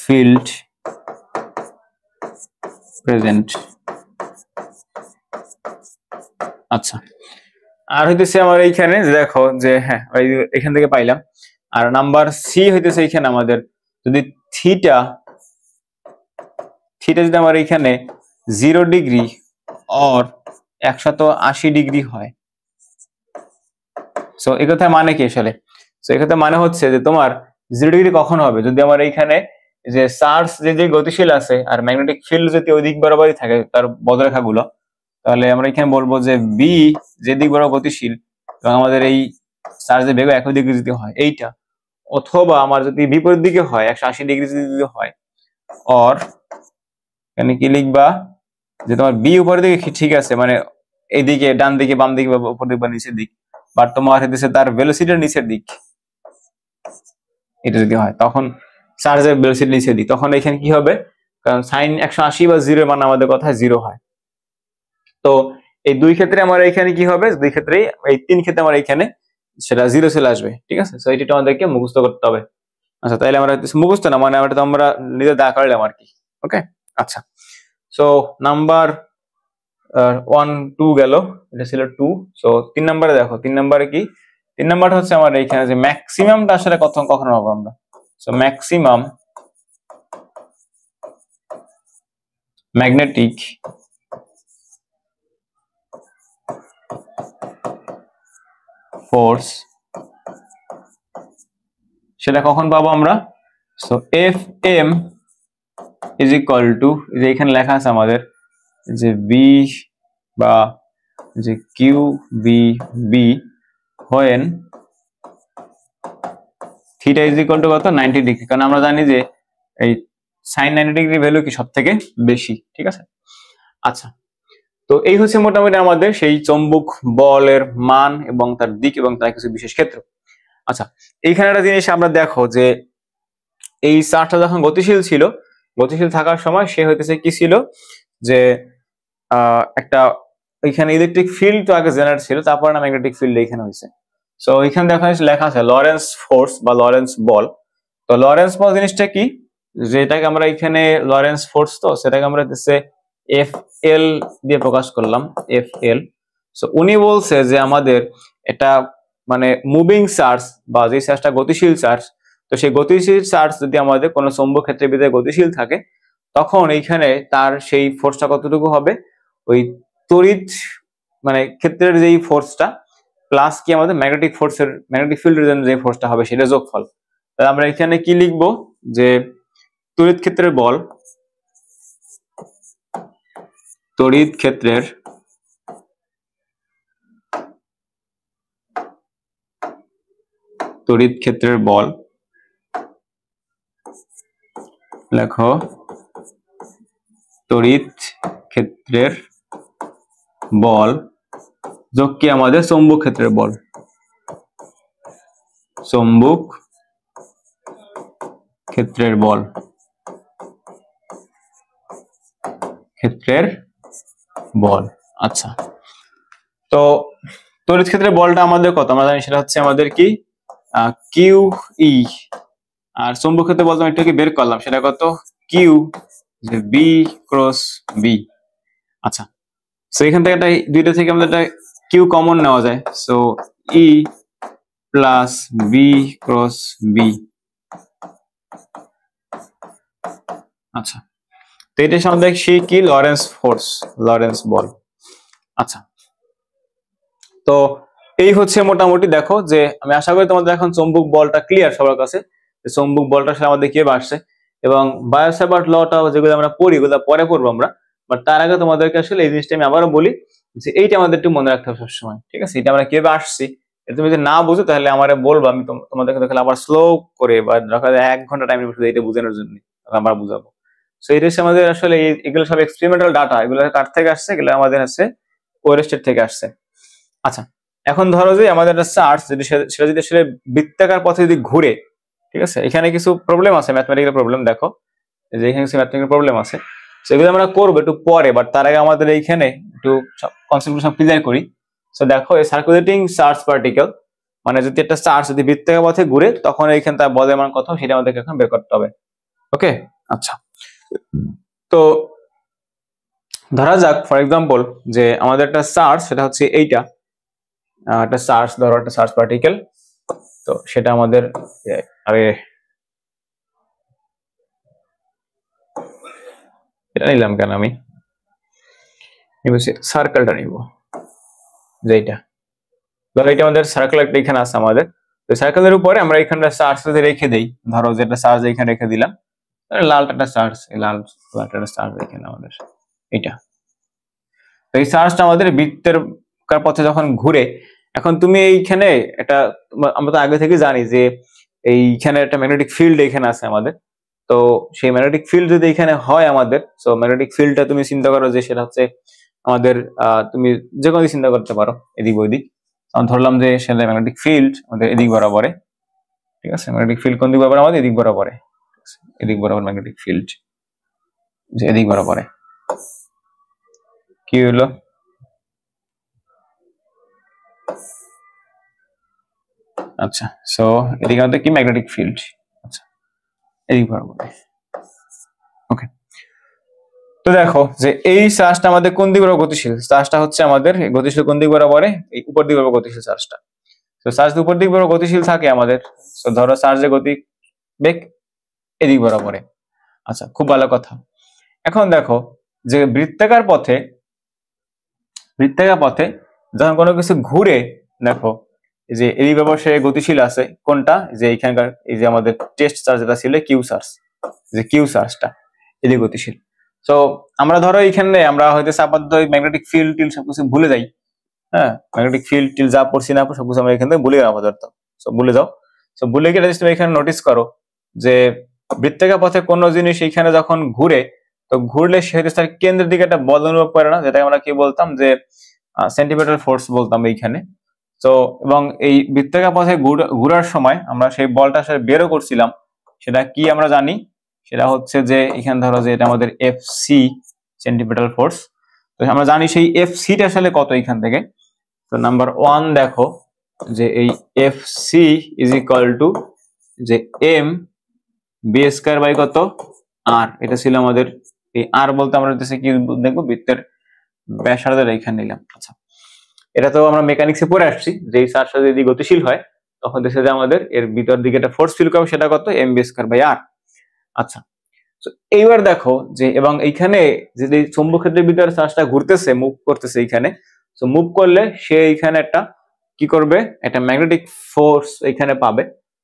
Speaker 1: field present। আচ্ছা, আর হইতেছে আমার এইখানে দেখো যে হ্যাঁ এখান থেকে পাইলাম। আর নাম্বার সি হইতেছে এখানে আমাদের যদি থিটা, থিটা যদি আমার এখানে 0 ডিগ্রি অর 180 ডিগ্রি হয়। সো এই কথা মানে কি আসলে? সো এই কথা মানে হচ্ছে যে তোমার 0 ডিগ্রি কখন হবে, যদি আমার এইখানে যে চার্জ যে গতিশীল আছে আর ম্যাগনেটিক ফিল্ড যদি ওই দিক বরাবরই থাকে তার বদরেখাগুলো, তাহলে আমরা এখানে বলবো যে বি যে দিক বরাবর গতিশীল এবং আমাদের এই চার্জের বেগ একই দিকে যদি হয় এইটা, অথবা আমার যদি বিপরীত দিকে হয় 180 ডিগ্রি যদি হয়, অর এখানে কি লিখবা যে তোমার বি উপরের দিকে ঠিক আছে, মানে এইদিকে ডান দিকে বাম দিকে বা উপর দিক বা নিচের দিক, বাট তোমার হচ্ছে তার ভেলোসিটির নিচের দিক, এটা যদি হয় তখন চার্জের ভেলোসিটি নিচের দিক, তখন এখানে কি হবে, কারণ সাইন 180 বা 0 মানে আমাদের কথায় 0 হয়। তো এই দুই ক্ষেত্রে আমার এখানে কি হবে, দুই ক্ষেত্রে এই তিন ক্ষেত্রে আমার এখানে সেটা 0 চলে আসবে, ঠিক আছে। সো এটা আমাদেরকে মুখস্থ করতে হবে। আচ্ছা, তাইলে আমরা মুখস্থ না, মানে আমরা নিজে দা করলাম আর কি। ওকে, আচ্ছা। সো নাম্বার 1 2 গেল, এটা ছিল 2। সো 3 নম্বরে দেখো, 3 নম্বরে কি, 3 নম্বরটা হচ্ছে আমার এইখানে যে ম্যাক্সিমামটা আসলে কখন হবে আমরা। সো ম্যাক্সিমাম ম্যাগনেটিক ফোর্স সেটা কখন পাবো আমরা। So F M is equal to, যে এখানে লেখা আছে আমাদের যে বি বা যে Q B B when theta is equal to কত, 90 ডিগ্রি, কারণ আমরা জানি যে এই সাইন 90 ডিগ্রি ভ্যালু কি সব থেকে বেশি, ঠিক আছে। আচ্ছা, তো এই হচ্ছে মোটামুটি আমাদের সেই চৌম্বক বলের মান এবং তার দিক এবং তার কিছু বিশেষ ক্ষেত্র। আচ্ছা, এইখানে একটা জিনিস আমরা দেখো যে এই চার্জটা যখন গতিশীল ছিল, গতিশীল থাকার সময় সে হইতেছে কি ছিল যে একটা এখানে ইলেকট্রিক ফিল্ড তো আগে জেনারেট ছিল, তারপর না ম্যাগনেটিক ফিল্ড এখানে হয়েছে। সো এখানে দেখা লেখা আছে লরেন্স ফোর্স বা লরেন্স বল। তো লরেন্স বল জিনিসটা কি, যেটাকে আমরা এখানে লরেন্স ফোর্স, তো সেটাকে আমরা দিচ্ছে এফ এল দিয়ে প্রকাশ করলাম, এফ এল। সো উনি বলছে যে আমাদের এটা মানে মুভিং চার্জ বা যে চার্জটা গতিশীল চার্জ, তো সেই গতিশীল চার্জ যদি আমাদের কোনো চৌম্বক ক্ষেত্রের ভিতরে গতিশীল থাকে, তখন এইখানে তার সেই ফোর্সটা কতটুকু হবে, ওই তড়িৎ মানে ক্ষেত্রের যেই ফোর্সটা প্লাস কি আমাদের ম্যাগনেটিক ফোর্সের, ম্যাগনেটিক ফিল্ডের জন্য যে ফোর্সটা হবে সেটা যোগফল। তাহলে আমরা এখানে কি লিখবো যে তড়িৎ ক্ষেত্রের বল, তড়িৎ ক্ষেত্রের বল, লেখো তড়িৎ ক্ষেত্রের বল যোগ কি আমাদের চৌম্বক ক্ষেত্রের বল, চৌম্বক ক্ষেত্রের বল, ক্ষেত্রের বল। আচ্ছা, তো তড়িৎ ক্ষেত্রের বলটা আমাদের কত আমরা জানি, সেটা হচ্ছে আমাদের কি কিউ ই, আর চৌম্বক ক্ষেত্রের বল আমি একটু বের করলাম, সেটা কত কিউ যে বি ক্রস বি। আচ্ছা, সো এখান থেকে একটা দুইটা থেকে আমাদের একটা কিউ কমন নেওয়া যায়, সো ই প্লাস বি ক্রস বি। আচ্ছা, তো এটা আমাদের সেই কি লরেন্স ফোর্স, লরেন্স বল। আচ্ছা, তো এই হচ্ছে মোটামুটি দেখো যে আমি আশা করি তোমাদের এখন চৌম্বক বলটা ক্লিয়ার সবার কাছে, চৌম্বক বলটা আমাদের কিভাবে আসছে, এবং বায়োসাভার্ট লটা যেগুলো আমরা পড়ি ওগুলো পরে পড়বো আমরা, বাট তার আগে তোমাদেরকে আসলে এই জিনিসটা আমি আবারও বলি যে এইটা আমাদের একটু মনে রাখতে হবে সবসময়, ঠিক আছে। এটা আমরা কিভাবে আসছি তুমি যদি না বুঝো তাহলে আমার বলবো, আমি তোমাদেরকে দেখলে আবার স্লো করে বা 1 ঘন্টা টাইম এটা বোঝানোর জন্য আমরা বুঝাবো। সো এটা হচ্ছে আমাদের আসলে এগুলো সব এক্সপেরিমেন্টাল ডাটা, এগুলো কার থেকে আসছে, এগুলো আমাদের হচ্ছে ওয়েস্টের থেকে আসছে। আচ্ছা, এখন ধরো যে আমাদের একটা চার্জ যদি সেটা যদি আসলে বৃত্তাকার পথে যদি ঘুরে, ঠিক আছে, এখানে কিছু প্রবলেম আছে, ম্যাথমেটিক্যাল প্রবলেম, দেখো যে এখানে কিছু ম্যাথমেটিক্যাল প্রবলেম আছে, সেগুলো আমরা করবো একটু পরে, বাট তার আগে আমাদের এইখানে একটু কনসেপ্টগুলো সব ক্লিয়ার করি। সো দেখো এই সার্কুলেটিং চার্জ পার্টিকেল মানে যদি একটা চার্জ যদি বৃত্তাকার পথে ঘুরে, তখন এইখানে তার বলের মান কত সেটা আমাদেরকে এখন বের করতে হবে। ওকে, আচ্ছা, তো ধরা যাক ফর এক্সাম্পল যে আমাদের একটা চার্জ, সেটা হচ্ছে এইটা একটা চার্জ, ধরো একটা চার্জ পার্টিকেল, তো সেটা আমাদের আরে এটা নিলাম কেন, আমি সার্কেলটা নিব, যে এটা ধরো এটা আমাদের সার্কেল একটা এখানে আছে আমাদের, তো সার্কেলের উপরে আমরা এখানটা চার্জ রেখে দেই, ধরো যেটা চার্জ এখানে রেখে দিলাম, লালটা চার্জ, লালটা চার্জ এখানে আমাদের এটা, তো এই চার্জটা আমাদের বৃত্তের পথে যখন ঘুরে, এখন তুমি এইখানে এটা আমরা তো আগে থেকে জানি যে এইখানে একটা ম্যাগনেটিক ফিল্ড এখানে আছে আমাদের। তো সেই ম্যাগনেটিক ফিল্ড যদি এখানে হয় আমাদের, সো ম্যাগনেটিক ফিল্ডটা তুমি চিন্তা করো যে সেটা হচ্ছে আমাদের তুমি যে কোনো চিন্তা করতে পারো এদিক ওইদিক। আমি ধরলাম যে সেটা ম্যাগনেটিক ফিল্ড আমাদের এদিক বরাবরে, ঠিক আছে? ম্যাগনেটিক ফিল্ড কোন দিক বরাবর? আমাদের এদিক বরাবরে, এদিক বরাবর ম্যাগনেটিক ফিল্ড, যে এদিক বরাবরে। কি হলো? আচ্ছা, সো এদিকে আমাদের কি ম্যাগনেটিক ফিল্ড, আচ্ছা এদিক বরাবরে। ওকে, তো দেখো যে এই চার্জটা আমাদের কোন দিক বরাবর গতিশীল? চার্জটা হচ্ছে আমাদের গতিশীল কোন দিক বরাবরে? এই উপর দিক বরাবর গতিশীল চার্জটা। তো চার্জ উপর দিক বরাবর গতিশীল থাকে আমাদের। তো ধরো চার্জের গতি বেগ এদিক বরাবরে। আচ্ছা, খুব ভালো কথা। এখন দেখো যে বৃত্তাকার পথে যখন কোনো কিছু ঘুরে, দেখো যে এদিক বরাবর সে গতিশীল আছে কোনটা? যে এইখানকার এই যে আমাদের টেস্ট চার্জ যেটা ছিল কিউ চার্জ, যে কিউ চার্জটা এদিক গতিশীল। তো আমরা ধরো এইখানে আমরা হয়তো আপাতত ম্যাগনেটিক ফিল্ড টিল সবকিছু ভুলে যাই। হ্যাঁ, ম্যাগনেটিক ফিল্ড টিল যা পড়ছি না সবকিছু আমরা এখান থেকে ভুলে যাবো আপাতত। সো ভুলে যাও। সো ভুলে গেলে তুমি এখানে নোটিস করো যে বৃত্তাকার পথে কোনো জিনিস এইখানে যখন ঘুরে, তো ঘুরলে সেহেতু তার কেন্দ্রের দিকে একটা বল অনুভব করে না, যেটা আমরা কি বলতাম যে সেন্টিমিটার ফোর্স বলতাম এইখানে। তো এবং এই বৃত্তাকার পথে ঘুরার সময় আমরা সেই বলটা আসলে বেরও করছিলাম, সেটা কি আমরা জানি? সেটা হচ্ছে যে এখানে ধরো যে এটা আমাদের এফ সি সেন্টিমিটার ফোর্স। তো আমরা জানি সেই এফ সিটা আসলে কত এখান থেকে। তো নাম্বার 1 দেখো যে এই F C is equal to যে এম বি স্কয়ার বাই কত আর। এটা ছিল আমাদের এই আর বলতে আমরা কি দেখবো? বৃত্তের ব্যাসার্ধের এখানে নিলাম। আচ্ছা, এটা তো আমরা মেকানিক্সে পড়ে আসছি যে এই চার্জটা যদি গতিশীল হয় তখন দেখছে যে আমাদের এর ভিতর দিকে একটা ফোর্স ফিল করবে, সেটা কত? এম বি স্কয়ার বাই আর। আচ্ছা, তো এইবার দেখো যে এবং এইখানে যদি চৌম্বক ক্ষেত্রের ভিতরে চার্জটা ঘুরতেছে, মুভ করতেছে এইখানে, তো মুভ করলে সে এইখানে একটা কি করবে? একটা ম্যাগনেটিক ফোর্স এইখানে পাবে।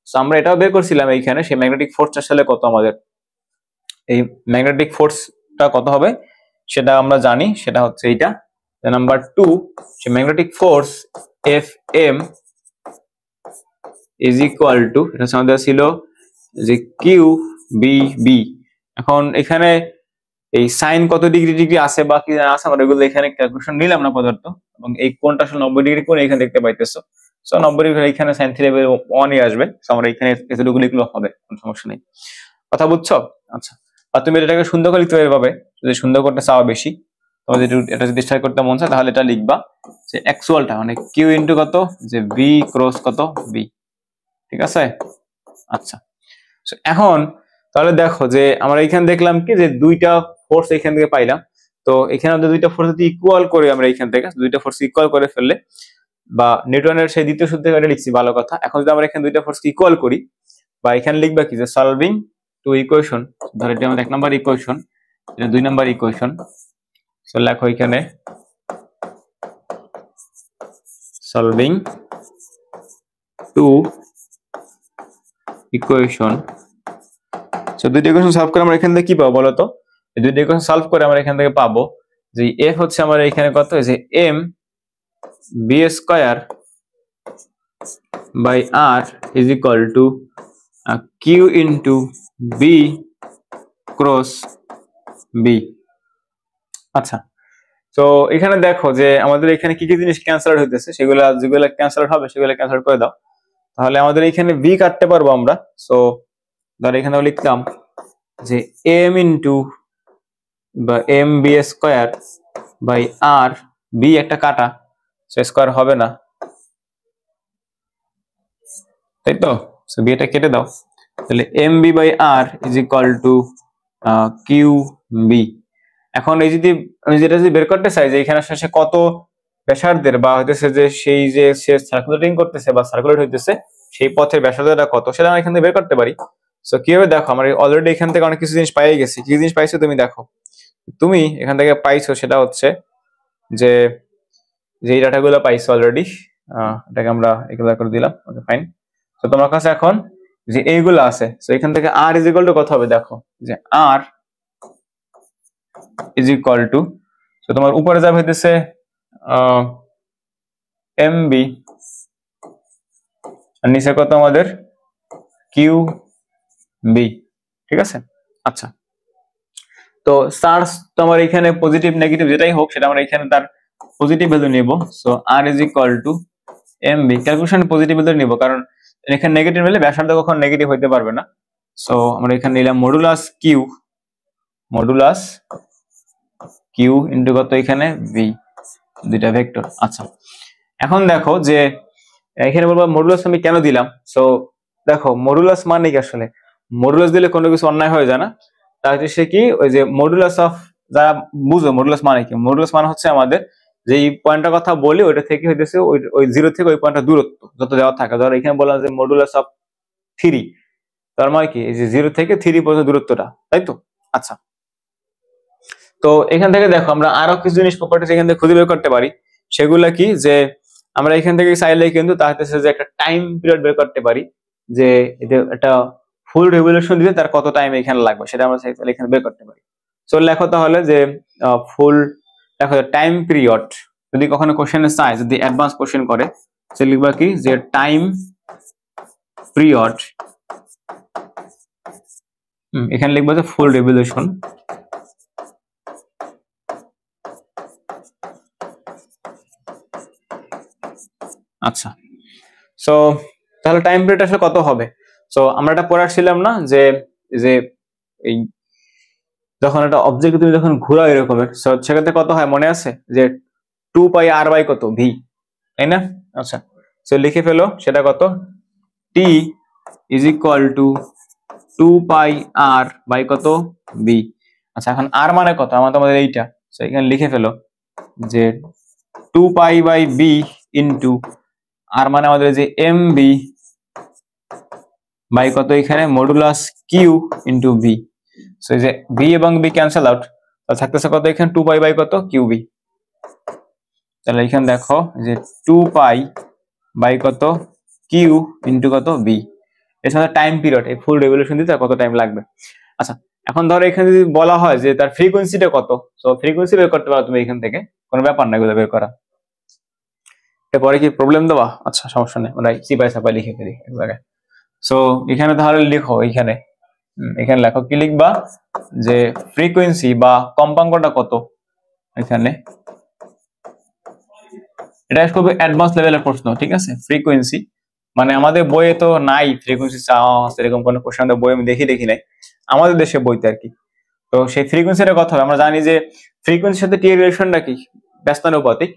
Speaker 1: তো আমরা এটাও বের করছিলাম এইখানে সেই ম্যাগনেটিক ফোর্সটা আসলে কত আমাদের। এই ম্যাগনেটিক ফোর্সটা কত হবে সেটা আমরা জানি, সেটা হচ্ছে এইটা। নাম্বার 2, সে magnetic force F M is equal to, এটা আমাদের ছিল যে কিউ বি বি। এখন এখানে এই সাইন কত ডিগ্রি ডিগ্রি আছে বা কি আছে আমরা এগুলো এখানে ক্যালকুলেশন নিলাম না পদার্থ। এবং এই কোণটা আসলে 90 ডিগ্রি কোণ এখানে দেখতে পাইতেছো। সো 90 ডিগ্রি এখানে সাইন থিটা 1 আসবে। সো আমরা এখানে এতটুকু লিখলেও হবে, কোনো সমস্যা নেই। কথা বুঝছো? আচ্ছা, আর তুমি এটাকে সুন্দর করে লিখতে পারবে যদি সুন্দর করতে চাও বেশি। তোমাদের এটা যদি স্টার্ট করতে মন চায় তাহলে এটা লিখবা যে অ্যাকচুয়ালটা মানে কিউ ইনটু কত, যে ভি ক্রস কত বি। ঠিক আছে? আচ্ছা, এখন তাহলে দেখো যে আমরা এখানে দেখলাম কি যে দুইটা ফোর্স এখান থেকে পাইলাম। তো এখানে দুইটা ফোর্স যদি ইকুয়াল করে আমরা এখান থেকে দুইটা ফোর্স ইকুয়াল করে ফেললে, বা নিউটনের সেই দ্বিতীয় সূত্র থেকে লিখছি, ভালো কথা। এখন যদি আমরা এখানে দুইটা ফোর্স ইকুয়াল করি, বা এখানে লিখবা কি যে সলভিং টু ইকুয়েশন, ধরো এটা আমাদের 1 নাম্বার ইকুয়েশন, এটা 2 নাম্বার ইকুয়েশন। সো লেখো এখানে সলভিং টু ইকুয়েশন। সো দুইটা ইকুয়েশন সলভ করে আমরা এখান থেকে কি পাবো বলো তো? এই দুইটা ইকুয়েশন সলভ করে আমরা এখান থেকে পাবো যে এফ হচ্ছে আমার এখানে কত, যে M B square by R is equal to Q into B cross B. আচ্ছা, তো এখানে দেখো যে আমাদের এখানে কি কি জিনিস ক্যান্সেল হইতেছে, সেগুলো যেগুলো ক্যান্সেল হবে সেগুলো ক্যান্সেল করে দাও। তাহলে আমাদের এখানে বি কাটতে পারবো আমরা। সো ধর এখানে লিখলাম যে এম ইন্টু বা M B square by R, B একটা কাটা, স্কয়ার হবে না, তাই তো? সো বি এটা কেটে দাও। তাহলে M B by R is equal to Q B. এখন এই যদি আমি যেটা যদি বের করতে চাই যে এখানে শেষে কত ব্যাসার্ধের বা হইতেছে যে সেই যে সে সার্কুলেটিং করতেছে বা সার্কুলেট হইতেছে সেই পথের ব্যাসার্ধটা কত, সেটা আমরা এখান থেকে বের করতে পারি। সো কিভাবে? দেখো আমরা অলরেডি এখান থেকে অনেক কিছু জিনিস পাই গেছি। কি জিনিস পাইছো তুমি? দেখো তুমি এখান থেকে পাইছো সেটা হচ্ছে যে যে এই ডাটাগুলো পাইছো অলরেডি, এটাকে আমরা এগুলো করে দিলাম। ওকে, ফাইন। তো তোমার কাছে এখন যে এইগুলো আছে, তো এখান থেকে আর ইজ ইকুয়াল টু কত হবে? দেখো যে আর ইজ ইকুয়াল টু, তো তোমার উপরে যাবে হইতেছে এম বি আর নিচে কত আমাদের কিউ বি, ঠিক আছে। আচ্ছা, তো চার্জ তোমার এখানে পজিটিভ নেগেটিভ যেটাই হোক সেটা আমরা এখানে তার পজিটিভ ভ্যালু নিব। So R is equal to M B, calculation positive value নিব কারণ এখানে নেগেটিভ নিলে ব্যাসার্ধ কখনো নেগেটিভ হইতে পারবে না। সো আমরা এখানে নিলাম মডুলাস কিউ ইন্টু কত এখানে বি, দুইটা ভেক্টর। আচ্ছা, এখন দেখো যে এখানে বলবো মডুলাস আমি কেন দিলাম। সো দেখো মডুলাস মানে কি, আসলে মডুলাস দিলে কোনো কিছু অন্যায় হয়ে যায় না। তার হচ্ছে কি, ওই যে মডুলাস অফ, যারা বুঝো মডুলাস মানে কি, মডুলাস মানে হচ্ছে আমাদের যে পয়েন্টটার কথা বলি ওইটা থেকে হইতেছে ওই জিরো থেকে ওই পয়েন্টটা দূরত্ব যত দেওয়া থাকে। ধরো এখানে বললাম যে মডুলাস অফ 3, তার মানে কি এই যে 0 থেকে 3 পর্যন্ত দূরত্বটা, তাই তো। আচ্ছা, তো এখান থেকে দেখো আমরা আরো কিছু জিনিস প্রপার্টিজ এখান থেকে খুঁজে বের করতে পারি। সেগুলা কি, যে আমরা এখান থেকে চাইলে কিন্তু তাহলে যে একটা টাইম পিরিয়ড বের করতে পারি, যে এটা ফুল রেভলিউশন দিতে তার কত টাইম এখানে লাগবে সেটা আমরা এখানে বের করতে পারি। সো লেখো তাহলে যে ফুল, দেখো টাইম পিরিয়ড যদি কখনো কোশ্চেনে চায়, যদি অ্যাডভান্স কোশ্চেন করে সে লিখবা কি, যে টাইম পিরিয়ড, এখানে লিখবা যে ফুল রেভলিউশন। আচ্ছা, সো তাহলে টাইম পিরিয়ড আসলে কত হবে। সো আমরা এটা পড়ে আসছিলাম না যে যে এই যখন একটা অবজেক্ট তুমি যখন ঘোরাও এরকমের, সেক্ষেত্রে কত হয় মনে আছে, যে 2 পাই আর বাই কত ভি, তাই না। আচ্ছা, সো লিখে ফেলো সেটা কত, T is equal to 2 pi R by কত বি। আচ্ছা, এখন আর মানে কত আমাদের এইটা, সো এখানে লিখে ফেলো যে 2 pi by B into R মানে আমাদের যে এম বি বাই কত এখানে modulus Q into B. So এই যে বি এবং বি ক্যান্সেল আউট, তাহলে থাকতেছে কত এখানে 2 পাই বাই কত কিউ বি। তাহলে এখানে দেখো যে 2 পাই বাই কত কিউ ইন্টু কত বি, এর সাথে টাইম পিরিয়ড, এই ফুল রেভলিউশন দিতে কত টাইম লাগবে। আচ্ছা, এখন ধরো এখানে যদি বলা হয় যে তার ফ্রিকোয়েন্সিটা কত, সো ফ্রিকোয়েন্সি বের করতে পারো তুমি এখান থেকে, কোনো ব্যাপার না এগুলো বের করা। এরপরে কি প্রবলেম দেওয়া, আচ্ছা সমস্যা নেই, আমরা চিপাই চাপাই লিখে ফেলি এক জায়গায়। সো এখানে তাহলে লিখো, এখানে লেখো কি লিখবা, যে ফ্রিকোয়েন্সি বা কম্পাঙ্কটা কত এখানে, এটা খুবই অ্যাডভান্স লেভেলের প্রশ্ন, ঠিক আছে। ফ্রিকোয়েন্সি মানে আমাদের বইয়ে তো নাই ফ্রিকোয়েন্সি চাওয়া এরকম কোনো কোশ্চেন আমাদের বই আমি দেখি নাই, আমাদের দেশে বইতে আর কি। তো সেই ফ্রিকোয়েন্সিটা কত হবে, আমরা জানি যে ফ্রিকোয়েন্সির সাথে টি এর রিলেশনটা কি, ব্যস্তানুপাতিক।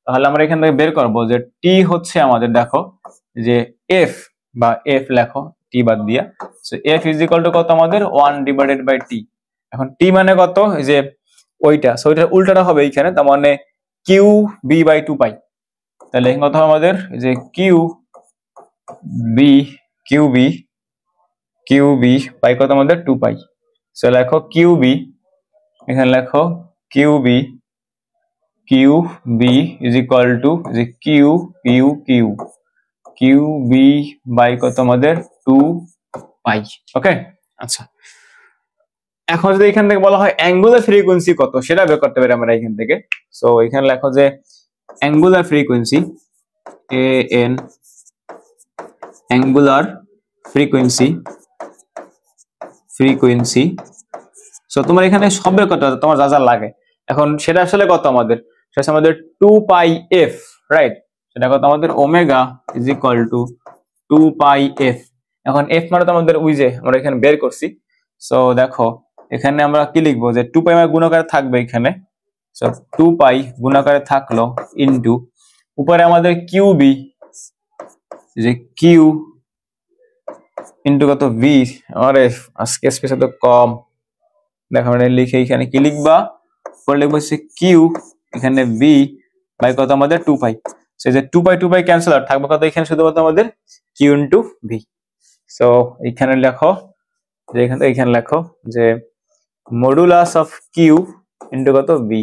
Speaker 1: তাহলে আমরা এখান থেকে বের করবো যে টি হচ্ছে আমাদের, দেখো যে এফ বা এফ লেখো টি বাদ দিয়া, so F is equal to কত আমাদের 1 ডিভাইডেড বাই টি। এখন টি মানে কত, যে ওইটা, সো ওইটার উল্টাটা হবে এইখানে, তার মানে কিউ বি বাই 2 পাই। তাহলে এখানে কত হবে আমাদের, যে কিউ বি বাই কত আমাদের 2 পাই। সো লেখো কিউ বি, এখানে লেখো Q B is equal to যে কিউ বি বাই কত আমাদের 2 পাই। ওকে, আচ্ছা, এখন যদি এখান থেকে বলা হয় অ্যাঙ্গুলার ফ্রিকোয়েন্সি কত সেটা বের করতে পারি আমরা এখান থেকে। সো এখানে লেখো যে angular frequency, N angular frequency. So তোমার এখানে সব বের করতে হবে তোমার যা যা লাগে। এখন সেটা আসলে কত আমাদের, সেটা আমাদের 2 পাই এফ, রাইট। সেটা কত আমাদের omega is equal to 2 pi F. এখন এফ মানে তো আমাদের ওই যে আমরা এখানে বের করছি। সো দেখো এখানে আমরা কি লিখবো, যে 2 পাই মানে গুণাকারে থাকবে এখানে, সো 2 পাই গুণাকারে থাকলো ইনটু উপরে আমাদের কিউ বি, যে কিউ ইনটু কত বি। আরে আজকে স্পেস তো কম, দেখো আমরা লিখে এখানে কি লিখবা, পরে লিখবো হচ্ছে কিউ এখানে বি বাই কত আমাদের 2 পাই। সো যে 2 পাই ক্যান্সেল আউট, থাকবে কত এখানে শুধুমাত্র আমাদের কিউ ইনটু ভি। সো এখানে লেখো যে এখানে লেখো যে মডুলাস অফ কিউ ইনটু কত বি,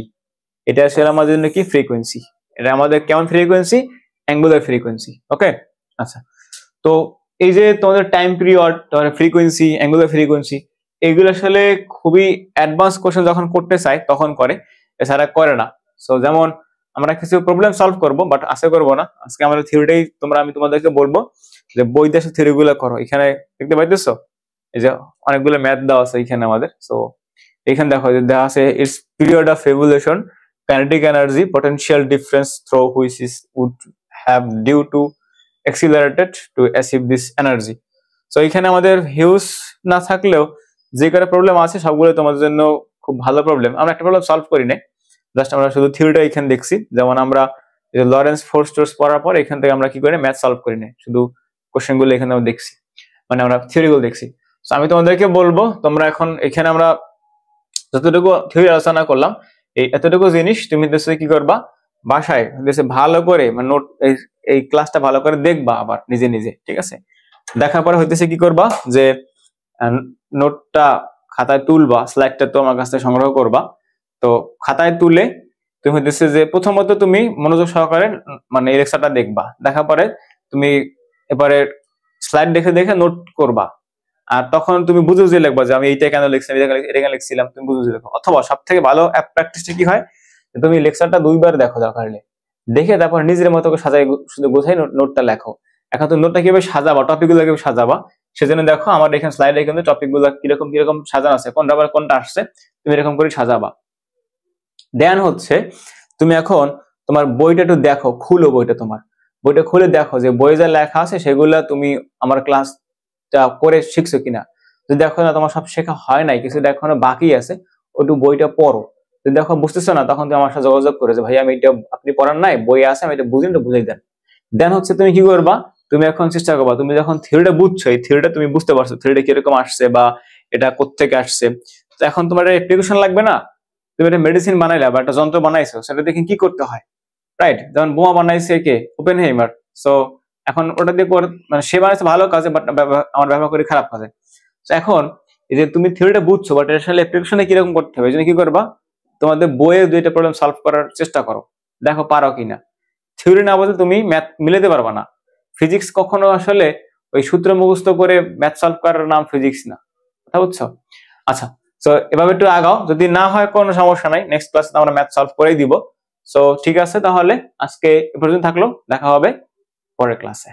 Speaker 1: এটা আসলে আমাদের জন্য কি ফ্রিকোয়েন্সি, এটা আমাদের কেমন ফ্রিকোয়েন্সি, অ্যাঙ্গুলার ফ্রিকোয়েন্সি। ওকে, আচ্ছা, তো এই যে তোমাদের টাইম পিরিয়ড, তোমাদের ফ্রিকোয়েন্সি, অ্যাঙ্গুলার ফ্রিকোয়েন্সি, এগুলো আসলে খুবই অ্যাডভান্স কোশ্চেন যখন করতে চায় তখন করে, এছাড়া করে না। সো যেমন আমরা কিছু প্রবলেম সলভ করব, বাট আশা করবো না। আজকে আমাদের থিওরিটাই আমি তোমাদেরকে বলবো যে বই দিয়ে থিওরি গুলো করো। এখানে দেখতে পাইতেছো এই যে অনেকগুলো ম্যাথ দেওয়া আছে এখানে আমাদের। সো এখানে দেখো যে দেওয়া আছে its period of revolution, kinetic energy, potential difference through which is would have due to accelerated to achieve this energy. So এখানে আমাদের হিউজ না থাকলেও যে কটা প্রবলেম আছে সবগুলো তোমাদের জন্য খুব ভালো প্রবলেম। আমরা একটা প্রবলেম সলভ করি নাই, জাস্ট আমরা শুধু থিওরিটা এখানে দেখছি। যেমন আমরা লরেন্স ফোর্স টোর্স পড়ার পর এখান থেকে আমরা কি করি ম্যাথ সলভ করি নাই, শুধু কোশ্চেন গুলো এখানে আমরা দেখছি, মানে আমরা থিওরি গুলো দেখছি। তো আমি তোমাদেরকে বলবো তোমরা এখন এখানে আমরা যতটুকু থিওরি আলোচনা করলাম এই এতটুকু জিনিস তুমি দেশে কি করবা, বাসায় দেশে ভালো করে মানে নোট এই ক্লাসটা ভালো করে দেখবা আবার নিজে নিজে, ঠিক আছে? দেখার পরে হইতেছে কি করবা যে নোটটা খাতায় তুলবা, স্লাইডটা তো আমার কাছ থেকে সংগ্রহ করবা। তো খাতায় তুলে তুমি হইতেছে যে প্রথমত তুমি মনোযোগ সহকারে মানে এই লেকচারটা দেখবা, দেখার পরে তুমি এবারে স্লাইড দেখে দেখে নোট করবা। আর তখন তুমি বুঝে বুঝে লিখবা যে আমি এইটা কেন লিখছিলাম, এটা কেন লিখছিলাম, তুমি বুঝে বুঝে লেখো। অথবা সব থেকে ভালো প্র্যাকটিসটা কি হয়, তুমি লেকচারটা 2বার দেখো দরকার হলে, দেখে তারপর নিজের মতো করে সাজাই শুধু গোছাই নোটটা লেখো। এখন তুমি নোটটা কিভাবে সাজাবা, টপিক গুলো কিভাবে সাজাবা, সেজন্য দেখো আমার এখানে স্লাইডে কিন্তু টপিক গুলো কিরকম কিরকম সাজানো আছে, কোনটা আবার কোনটা আসছে, তুমি এরকম করে সাজাবা। দেন হচ্ছে তুমি এখন তোমার বইটা একটু দেখো, খুলো বইটা, তোমার বইটা খুলে দেখো যে বইয়ে যা লেখা আছে সেগুলা তুমি আমার ক্লাসটা করে শিখছো কিনা। যদি দেখো না তোমার সব শেখা হয় নাই, কিছু দেখো না বাকি আছে, ওটু বইটা পড়ো। যদি দেখো বুঝতেছো না তখন তুমি আমার সাথে যোগাযোগ করে যে ভাই আমি এটা আপনি পড়ার নাই, বই আছে আমি এটা বুঝিনি, বুঝাই দেন। দেন হচ্ছে তুমি কি করবা, তুমি এখন চেষ্টা করবা, তুমি যখন থিওরিটা বুঝছো, এই থিওরিটা তুমি বুঝতে পারছো থিওরিটা কিরকম আসছে বা এটা কোত্থেকে আসছে, তো এখন তোমার অ্যাপ্লিকেশন লাগবে না। তুমি একটা মেডিসিন বানাইলা বা একটা যন্ত্র বানাইছো, সেটা দেখে কি করতে হয়, রাইট? যেমন বোমা বানাইছে কে, ওপেনহেইমার। সো এখন ওটা দিয়ে মানে সে বানাইছে ভালো কাজে, বাট আমার ব্যবহার করে খারাপ কাজে। তো এখন এই যে তুমি থিওরিটা বুঝছো, বাট আসলে অ্যাপ্লিকেশনে কিরকম করতে হবে, এই জন্য কি করবা, তোমাদের বইয়ে 2টা প্রবলেম সলভ করার চেষ্টা করো, দেখো পারো কিনা। থিওরি না বলতে তুমি ম্যাথ মিলাতে পারবা না। ফিজিক্স কখনো আসলে ওই সূত্র মুখস্থ করে ম্যাথ সলভ করার নাম ফিজিক্স না, কথা বুঝছো? আচ্ছা, সো এভাবে একটু আগাও, যদি না হয় কোনো সমস্যা নাই, নেক্সট ক্লাসে আমরা ম্যাথ সলভ করেই দিব। সো ঠিক আছে, তাহলে আজকে এ পর্যন্ত থাকলো, দেখা হবে পরের ক্লাসে।